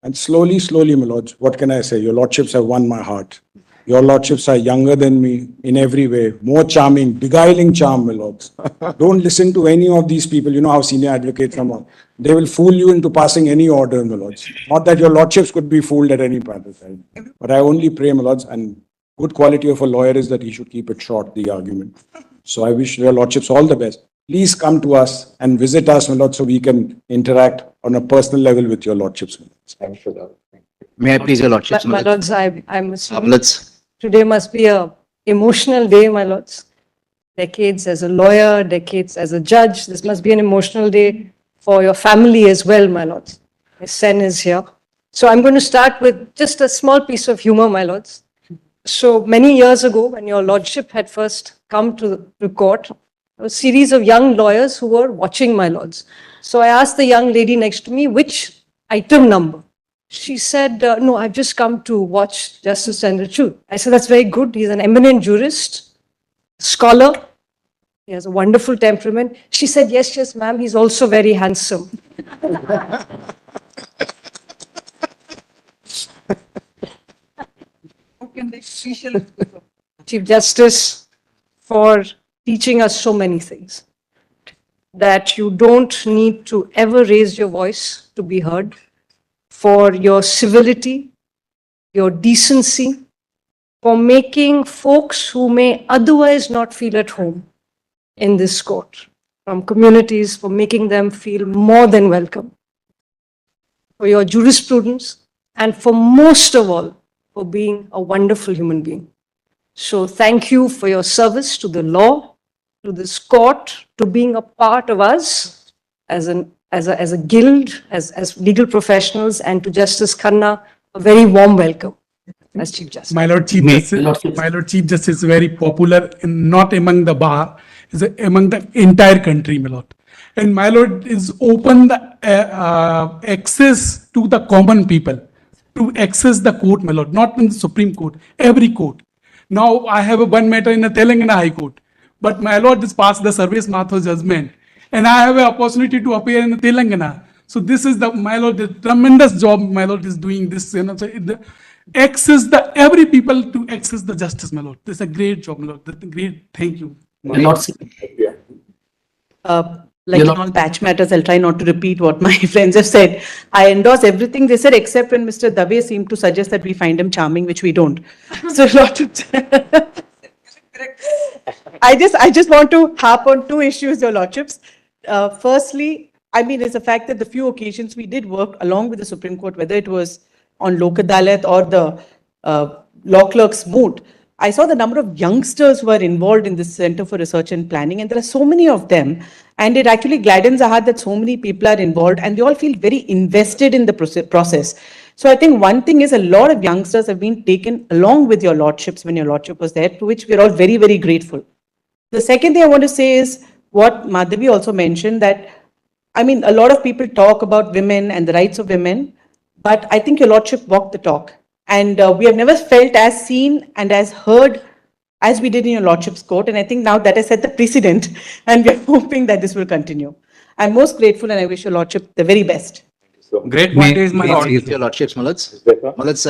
D: And slowly, my Lords, what can I say? Your Lordships have won my heart. Your Lordships are younger than me in every way, more charming, beguiling charm, my Lords. Don't listen to any of these people. You know how senior advocates come on. They will fool you into passing any order, my Lords. Not that your Lordships could be fooled at any point of time. But I only pray, my Lords, and good quality of a lawyer is that he should keep it short, the argument. So I wish your Lordships all the best. Please come to us and visit us, my Lord, so we can interact on a personal level with your Lordships.
A: Thanks for that.
E: May I please, your Lordships?
F: My Lords, I'm assuming
E: Let's.
F: today must be a emotional day, my Lords. Decades as a lawyer, decades as a judge. This must be an emotional day for your family as well, my Lords. Miss Sen is here. So I'm going to start with just a small piece of humor, my Lords. So many years ago, when your Lordship had first come to the court, there was a series of young lawyers who were watching, my Lords. So I asked the young lady next to me, which item number? She said, no, I've just come to watch Justice Chandrachud. I said, that's very good. He's an eminent jurist, scholar. He has a wonderful temperament. She said, yes, ma'am, he's also very handsome. Chief Justice, for teaching us so many things. That you don't need to ever raise your voice to be heard. For your civility, your decency, for making folks who may otherwise not feel at home in this court, from communities, for making them feel more than welcome, for your jurisprudence, and for most of all, for being a wonderful human being. So thank you for your service to the law, to this court, to being a part of us as a guild, as legal professionals, and to Justice Khanna, a very warm welcome as Chief Justice.
D: My Lord Chief Justice is very popular, not among the bar, is among the entire country, my Lord. And my Lord is open the access to the common people, to access the court, my Lord, not in the Supreme Court, every court. Now I have one matter in the Telangana High Court, but my Lord has passed the Service Mathur judgment. And I have an opportunity to appear in Telangana. So this is my Lord, the tremendous job my Lord is doing this. So every people to access the justice, my Lord. This is a great job, my Lord. That's a great, thank you.
F: Like in all patch matters, I'll try not to repeat what my friends have said. I endorse everything they said, except when Mr. Dave seemed to suggest that we find him charming, which we don't. So a lot of
G: I just want to harp on two issues, Your Lordships. Firstly, I mean, it's the fact that the few occasions we did work along with the Supreme Court, whether it was on Lok Adalat or the law clerk's moot, I saw the number of youngsters who are involved in this Center for Research and Planning, and there are so many of them. And it actually gladdens the heart that so many people are involved and they all feel very invested in the process. So I think one thing is a lot of youngsters have been taken along with Your Lordships when Your Lordship was there, to which we're all very, very grateful. The second thing I want to say is what Madhavi also mentioned, that, I mean, a lot of people talk about women and the rights of women, but I think Your Lordship walked the talk. And we have never felt as seen and as heard as we did in Your Lordship's court. And I think now that has set the precedent, and we're hoping that this will continue. I'm most grateful and I wish Your Lordship the very best.
E: Great point is my Your Lordships, Malads. Malads,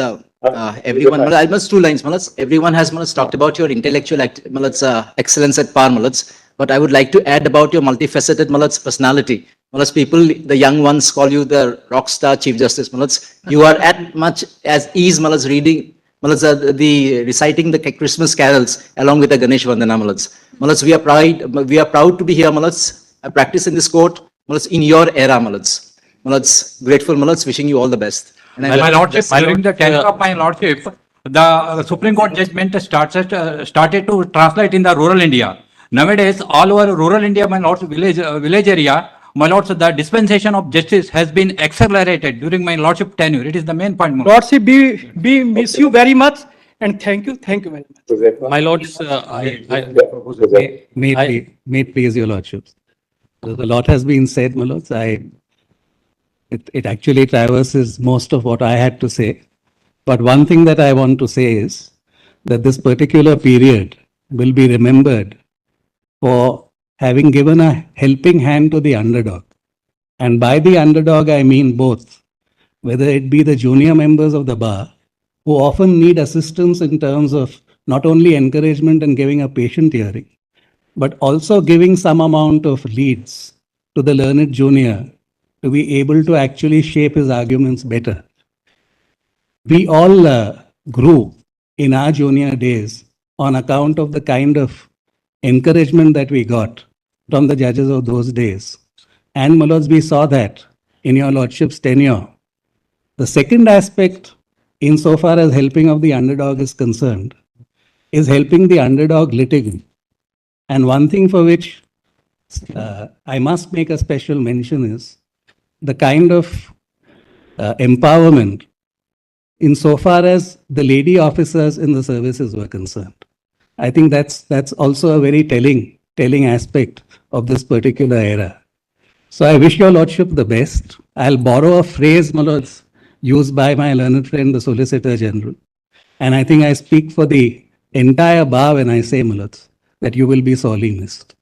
E: everyone, I must 2 lines, Malads. Everyone has, Malads, talked about your intellectual Malads, excellence at par, Malads. But I would like to add about your multifaceted, Malads, personality. Malads, people, the young ones call you the rock star Chief Justice, Malads. You are at much as ease, Malads, reading, Malads, reciting the Christmas carols along with the Ganesh Vandana, Malads. Malads, we are proud to be here, Malads. I practice in this court, Malads, in your era, Malads. Malads, grateful, Malads, wishing you all the best. And
H: my Lordship, during the tenure of my Lordship, the Supreme Court judgment started to translate in the rural India. Nowadays, all over rural India, my Lord's village area, my Lords, the dispensation of justice has been accelerated during my Lordship tenure. It is the main point.
I: Lordship, we miss you very much and thank you very much.
O: My Lords,
J: may it please Your Lordships. A lot has been said, my Lords. It actually traverses most of what I had to say. But one thing that I want to say is that this particular period will be remembered for having given a helping hand to the underdog. And by the underdog, I mean both, whether it be the junior members of the bar, who often need assistance in terms of not only encouragement and giving a patient hearing, but also giving some amount of leads to the learned junior to be able to actually shape his arguments better. We all grew in our junior days on account of the kind of encouragement that we got from the judges of those days. And my Lords, we saw that in Your Lordship's tenure. The second aspect, insofar as helping of the underdog is concerned, is helping the underdog litigant. And one thing for which I must make a special mention is the kind of empowerment insofar as the lady officers in the services were concerned. I think that's also a very telling aspect of this particular era. So I wish Your Lordship the best. I'll borrow a phrase, my Lords, used by my learned friend, the Solicitor General. And I think I speak for the entire bar when I say, my Lords, that you will be sorely missed.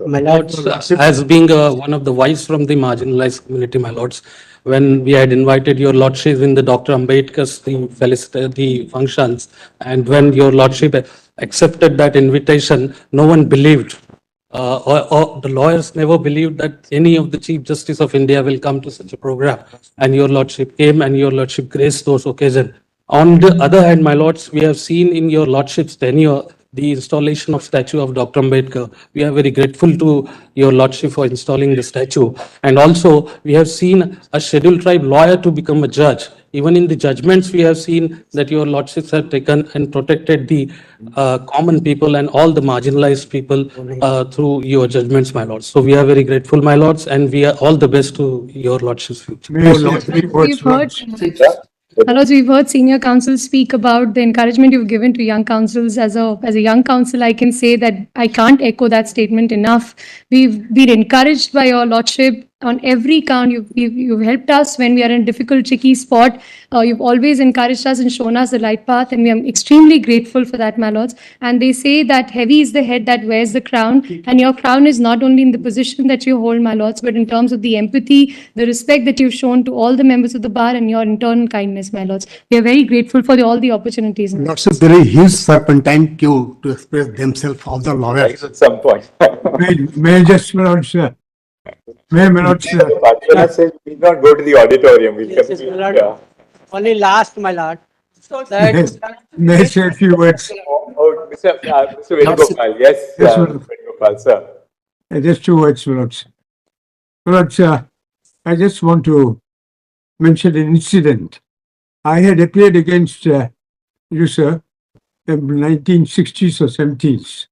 I: My Lords, as being one of the wives from the marginalized community, my Lords, when we had invited Your Lordship in the Dr. Ambedkar's the functions, and when Your Lordship accepted that invitation, no one believed, or the lawyers never believed that any of the Chief Justice of India will come to such a program. And Your Lordship came and Your Lordship graced those occasions. On the other hand, my Lords, we have seen in Your Lordship's tenure the installation of statue of Dr. Ambedkar. We are very grateful to Your Lordship for installing the statue. And also, we have seen a scheduled tribe lawyer to become a judge. Even in the judgments, we have seen that Your Lordships have taken and protected the common people and all the marginalized people through your judgments, my Lords. So we are very grateful, my Lords, and we are all the best to Your Lordship's future.
B: Lords, we've heard senior counsels speak about the encouragement you've given to young counsels. As a young counsel, I can say that I can't echo that statement enough. We've been encouraged by Your Lordship on every count. You've helped us when we are in a difficult, tricky spot. You've always encouraged us and shown us the right path, and we are extremely grateful for that, my Lords. And they say that heavy is the head that wears the crown, and your crown is not only in the position that you hold, my Lords, but in terms of the empathy, the respect that you've shown to all the members of the bar, and your internal kindness, my Lords. We are very grateful for all the opportunities.
C: Lordship, there is huge serpentine queue to express themselves, all the lawyers.
A: At some point.
C: May just, my Lords, may Lords.
A: Parthena says we need not go to the auditorium. We'll come
I: Only last, my Lord.
C: May say a few words.
A: Oh, Mr. Venugopal, yes,
K: Yes,
A: Mr. Venugopal, sir.
K: Just two words, Lords. Lords, I just want to mention an incident. I had appeared against you, sir, in 1960s or 70s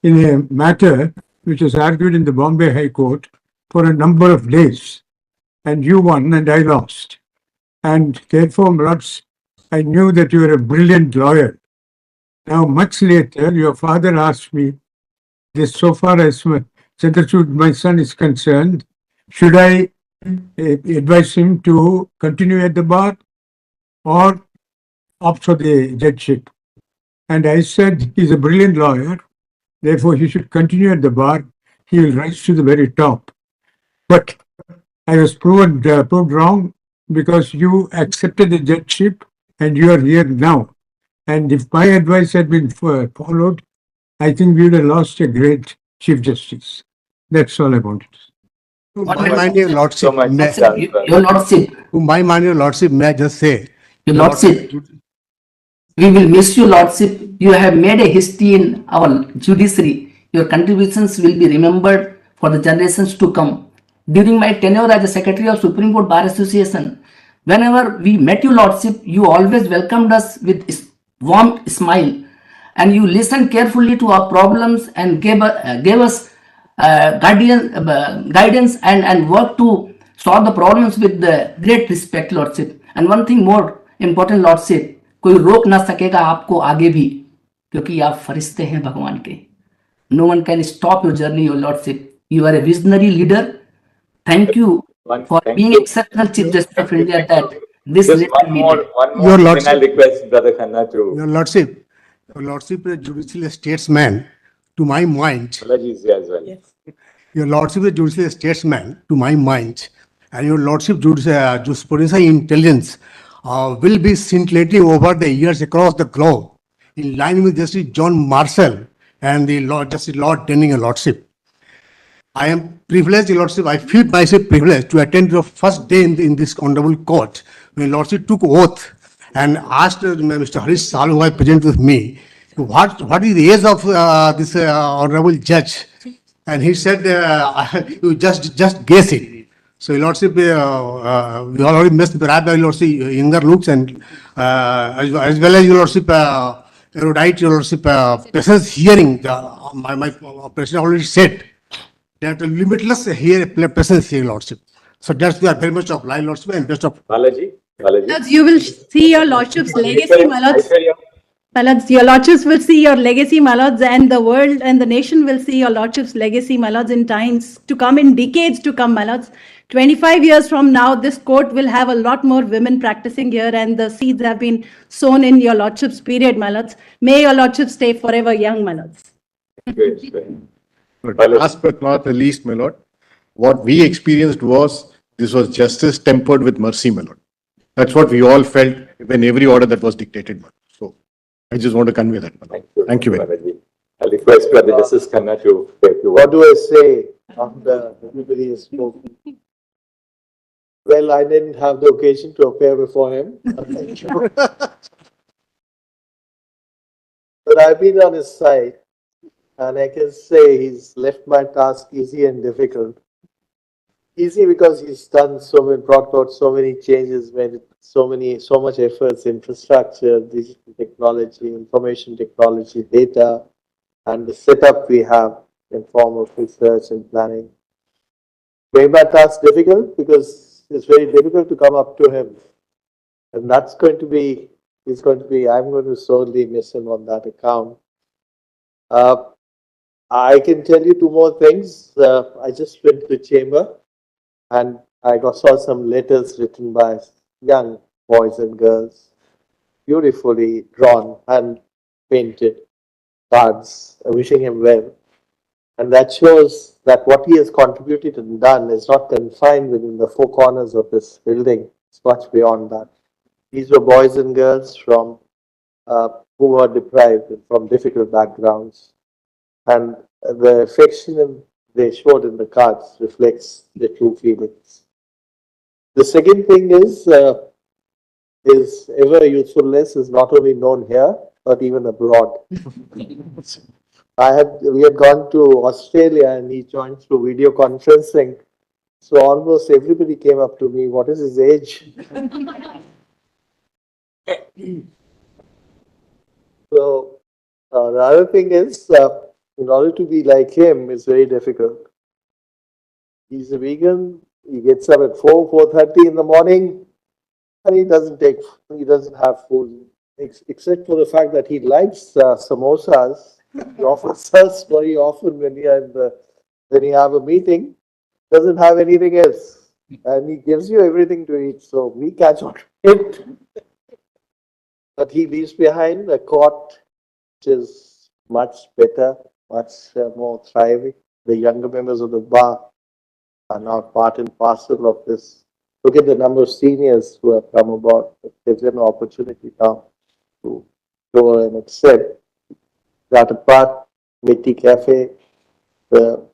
K: in a matter which was argued in the Bombay High Court for a number of days. And you won and I lost. And therefore, Lords, I knew that you were a brilliant lawyer. Now, much later, your father asked me, this so far as Chandrachud, my son, is concerned, should I advise him to continue at the bar or opt for the judgeship? And I said, he's a brilliant lawyer, therefore he should continue at the bar. He will rise to the very top. But I was proved wrong because you accepted the judgeship and you are here now. And if my advice had been followed, I think we would have lost a great Chief Justice. That's all I wanted to say.
R: To my mind, your Lordship,
L: Your Lordship,
R: to my mind, your Lordship, may I just say,
L: Your Lordship, we will miss you, Lordship. You have made a history in our judiciary. Your contributions will be remembered for the generations to come. During my tenure as the Secretary of Supreme Court Bar Association, whenever we met you, Lordship, you always welcomed us with a warm smile and you listened carefully to our problems and gave us guidance and worked to solve the problems with the great respect, Lordship. And one thing more important, Lordship, कोई रोक ना सकेगा आपको आगे भी क्योंकि आप फरिश्ते हैं भगवान के. No one can stop your journey, your Lordship. You are a visionary leader. Thank you for being exceptional Chief Justice of India that this
A: Just
L: letter
A: one more,
R: Your
A: then
R: Lordship.
A: I'll request Brother Khanna to.
R: Your Lordship, is a judicial statesman, to my mind.
A: Balaji is here as well.
W: Yes.
R: Your Lordship is a judicial statesman, to my mind, and your Lordship jurisprudential intelligence will be scintillating over the years across the globe, in line with Justice John Marshall and the Justice Lord Denning, your Lordship. I am privileged, your Lordship, I feel myself privileged to attend the first day in this honorable court, when your Lordship took oath and asked Mr. Harish Salu, who I present with me, what is the age of this honorable judge? And he said, you just guess it. So, your Lordship, we already missed perhaps your Lordship younger looks and as well as your Lordship erudite, your Lordship presence hearing. My president already said that limitless presence here, Lordship. So that's we are very much obliged, Lordship, and best of.
A: Balaji.
M: You will see your Lordship's legacy, my lords. My lords, your Lordships will see your legacy, my lords, and the world and the nation will see your Lordship's legacy, my lords, in times to come, in decades to come, my lords. 25 years from now, this court will have a lot more women practicing here, and the seeds have been sown in your Lordship's period, my lords. May your Lordship stay forever young, my lords.
X: But last but not the least, my lord, what we experienced was this was justice tempered with mercy, my lord. That's what we all felt when every order that was dictated, my lord. So I just want to convey that, my lord. Thank you very much.
A: I'll request Brother Justice Khanna to take you.
Y: What do I say after everybody has spoken? Well, I didn't have the occasion to appear before him. But I've been on his side, and I can say he's left my task easy and difficult. Easy because he's done brought about so many changes, made so much efforts, infrastructure, digital technology, information technology, data, and the setup we have in form of research and planning. Made my task difficult because it's very difficult to come up to him. And that's I'm going to sorely miss him on that account. I can tell you two more things. I just went to the chamber and I saw some letters written by young boys and girls, beautifully drawn and painted cards wishing him well. And that shows that what he has contributed and done is not confined within the four corners of this building. It's much beyond that. These were boys and girls from who were deprived from difficult backgrounds. And the affection they showed in the cards reflects their true feelings. The second thing is ever youthfulness is not only known here, not even abroad. We had gone to Australia and he joined through video conferencing. So almost everybody came up to me, what is his age? So the other thing is, in order to be like him, it's very difficult. He's a vegan. He gets up at 4:30 in the morning, and he doesn't have food, except for the fact that he likes samosas. He offers us very often when you have a meeting. Doesn't have anything else, and he gives you everything to eat. So we catch on to it. But he leaves behind a court which is much better, much more thriving. The younger members of the bar are now part and parcel of this. Look at the number of seniors who have come about. There's an opportunity now to go and accept that apart. Mitti Cafe, the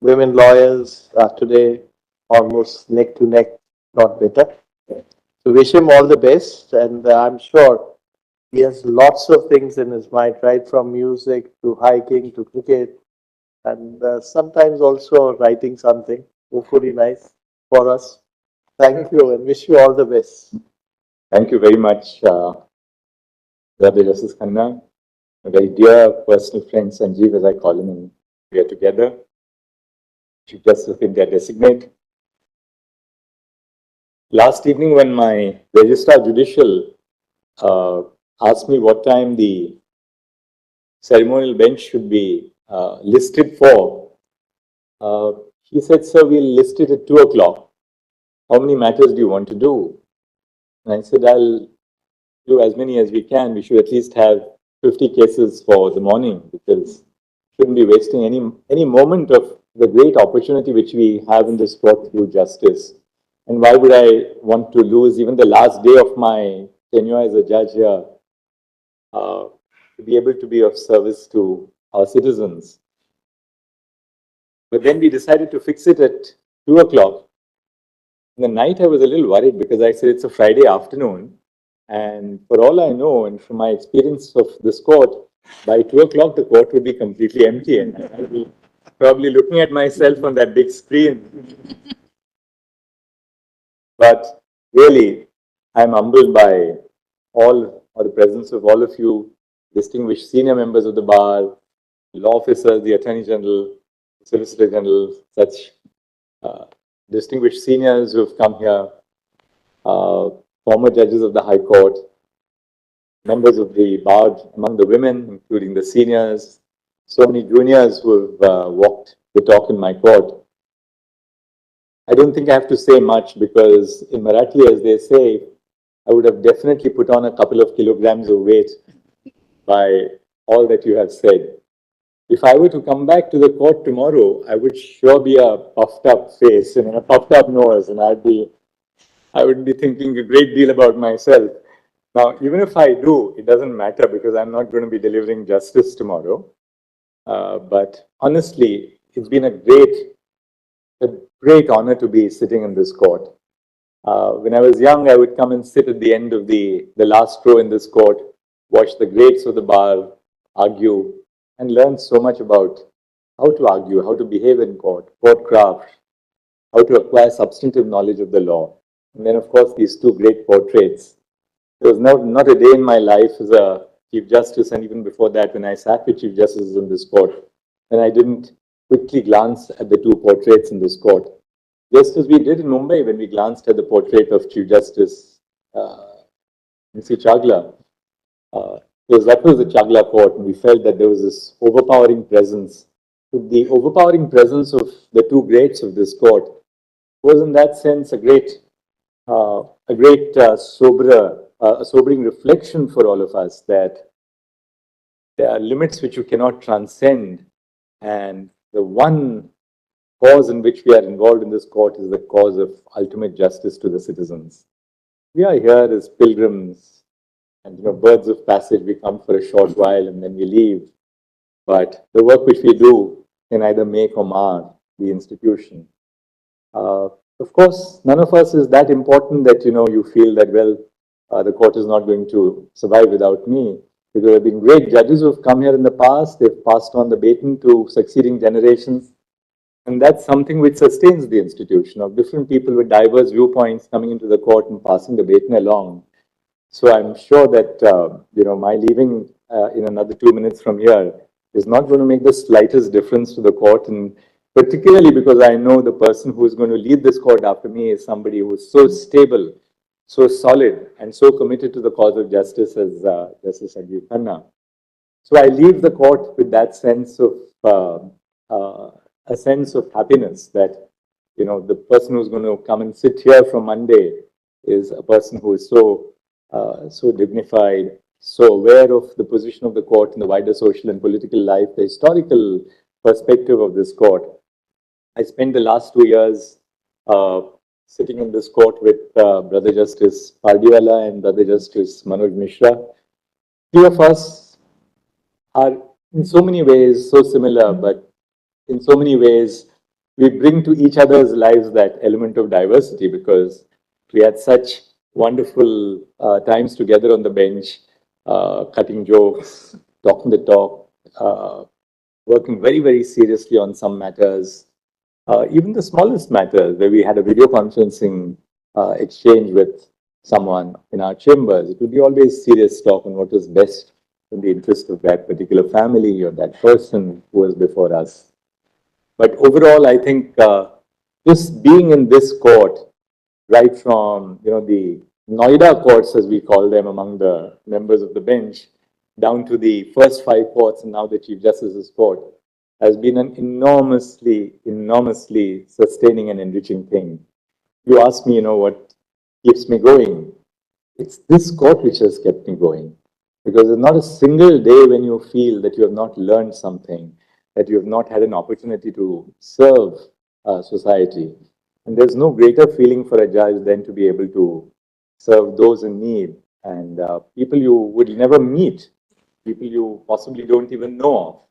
Y: women lawyers are today almost neck to neck, not better. So wish him all the best, and I'm sure he has lots of things in his mind, right from music to hiking to cricket, and sometimes also writing something, hopefully nice for us. Thank you and wish you all the best.
A: Thank you very much, Brother Justice Khanna, a very dear personal friend Sanjeev, as I call him, and we are together. Chief Justice of India designate. Last evening when my Registrar Judicial asked me what time the ceremonial bench should be listed for, he said, sir, we'll list it at 2 o'clock. How many matters do you want to do? And I said, I'll do as many as we can. We should at least have 50 cases for the morning, because shouldn't be wasting any moment of the great opportunity which we have in this court through justice. And why would I want to lose even the last day of my tenure as a judge here to be able to be of service to our citizens? But then we decided to fix it at 2 o'clock. In the night, I was a little worried because I said it's a Friday afternoon. And for all I know, and from my experience of this court, by 2 o'clock, the court would be completely empty. And I would be probably looking at myself on that big screen. But really, I'm humbled by the presence of all of you, distinguished senior members of the bar, law officers, the Attorney General, Solicitor General, such distinguished seniors who have come here, former judges of the High Court, members of the bar among the women, including the seniors, so many juniors who have walked the talk in my court. I don't think I have to say much because in Marathi, as they say, I would have definitely put on a couple of kilograms of weight by all that you have said. If I were to come back to the court tomorrow, I would sure be a puffed up face and a puffed up nose, and I would be thinking a great deal about myself. Now, even if I do, it doesn't matter because I'm not going to be delivering justice tomorrow. But honestly, it's been a great honor to be sitting in this court. When I was young, I would come and sit at the end of the last row in this court, watch the greats of the bar argue, and learn so much about how to argue, how to behave in court craft, how to acquire substantive knowledge of the law. And then, of course, these two great portraits. There was not a day in my life as a Chief Justice, and even before that, when I sat with Chief Justices in this court, and I didn't quickly glance at the two portraits in this court. Just as we did in Mumbai when we glanced at the portrait of Chief Justice N.C. Chagla. Because that was the Chagla court, and we felt that there was this overpowering presence. The overpowering presence of the two greats of this court was, in that sense, a sobering reflection for all of us that there are limits which you cannot transcend, and the one cause in which we are involved in this court is the cause of ultimate justice to the citizens. We are here as pilgrims and birds of passage. We come for a short while and then we leave. But the work which we do can either make or mar the institution. Of course, none of us is that important that you feel that, well, the court is not going to survive without me. Because there have been great judges who have come here in the past. They've passed on the baton to succeeding generations. And that's something which sustains the institution of different people with diverse viewpoints coming into the court and passing the baton along. So I'm sure that, my leaving in another 2 minutes from here is not going to make the slightest difference to the court. And particularly because I know the person who is going to lead this court after me is somebody who is so stable, so solid, and so committed to the cause of justice as Justice Sanjeev Khanna. So I leave the court with that sense of, a sense of happiness that, the person who's going to come and sit here from Monday is a person who is so dignified, so aware of the position of the court in the wider social and political life, the historical perspective of this court. I spent the last 2 years sitting in this court with Brother Justice Pardiwala and Brother Justice Manoj Mishra. Three of us are in so many ways so similar, but in so many ways we bring to each other's lives that element of diversity, because we had such wonderful times together on the bench, cutting jokes, talking the talk, working very, very seriously on some matters, even the smallest matters where we had a video conferencing exchange with someone in our chambers. It would be always serious talk on what was best in the interest of that particular family or that person who was before us. But overall, I think just being in this court, right from the Noida courts, as we call them among the members of the bench, down to the first 5 courts and now the Chief Justice's court, has been an enormously sustaining and enriching thing. You ask me, what keeps me going? It's this court which has kept me going. Because there's not a single day when you feel that you have not learned something, that you have not had an opportunity to serve society. And there's no greater feeling for a judge than to be able to serve those in need and people you would never meet, people you possibly don't even know of,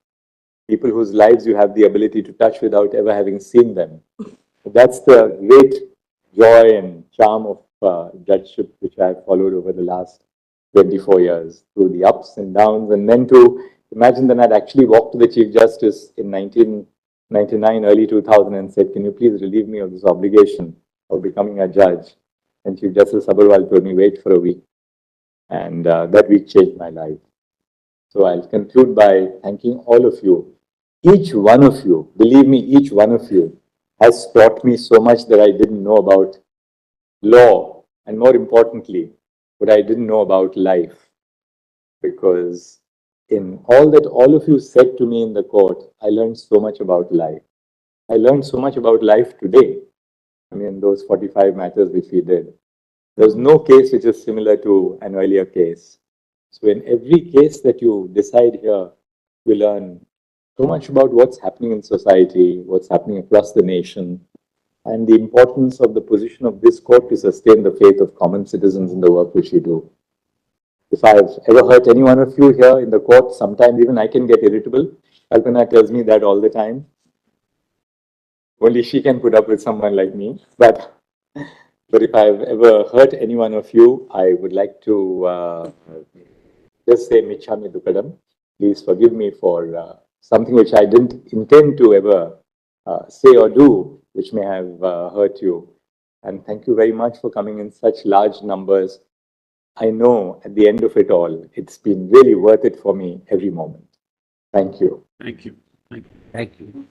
A: people whose lives you have the ability to touch without ever having seen them. That's the great joy and charm of judgeship which I have followed over the last 24 years, through the ups and downs. And then to imagine that I'd actually walked to the Chief Justice in 1999, early 2000, and said, can you please relieve me of this obligation of becoming a judge? And Chief Justice Agarwal told me, wait for a week. And that week changed my life. So I'll conclude by thanking all of you. Each one of you, believe me, each one of you has taught me so much that I didn't know about law, and more importantly, what I didn't know about life. Because in all that all of you said to me in the court, I learned so much about life. I learned so much about life today. I mean, those 45 matters which we did. There's no case which is similar to an earlier case. So in every case that you decide here, you learn so much about what's happening in society, what's happening across the nation, and the importance of the position of this court to sustain the faith of common citizens in the work which we do. If I've ever hurt any one of you here in the court, sometimes even I can get irritable. Kalpana tells me that all the time. Only she can put up with someone like me. But if I've ever hurt any one of you, I would like to just say Michhami Dukadam. Please forgive me for something which I didn't intend to ever say or do, which may have hurt you. And thank you very much for coming in such large numbers. I know at the end of it all, it's been really worth it for me every moment. Thank you.
H: Thank you.
J: Thank you.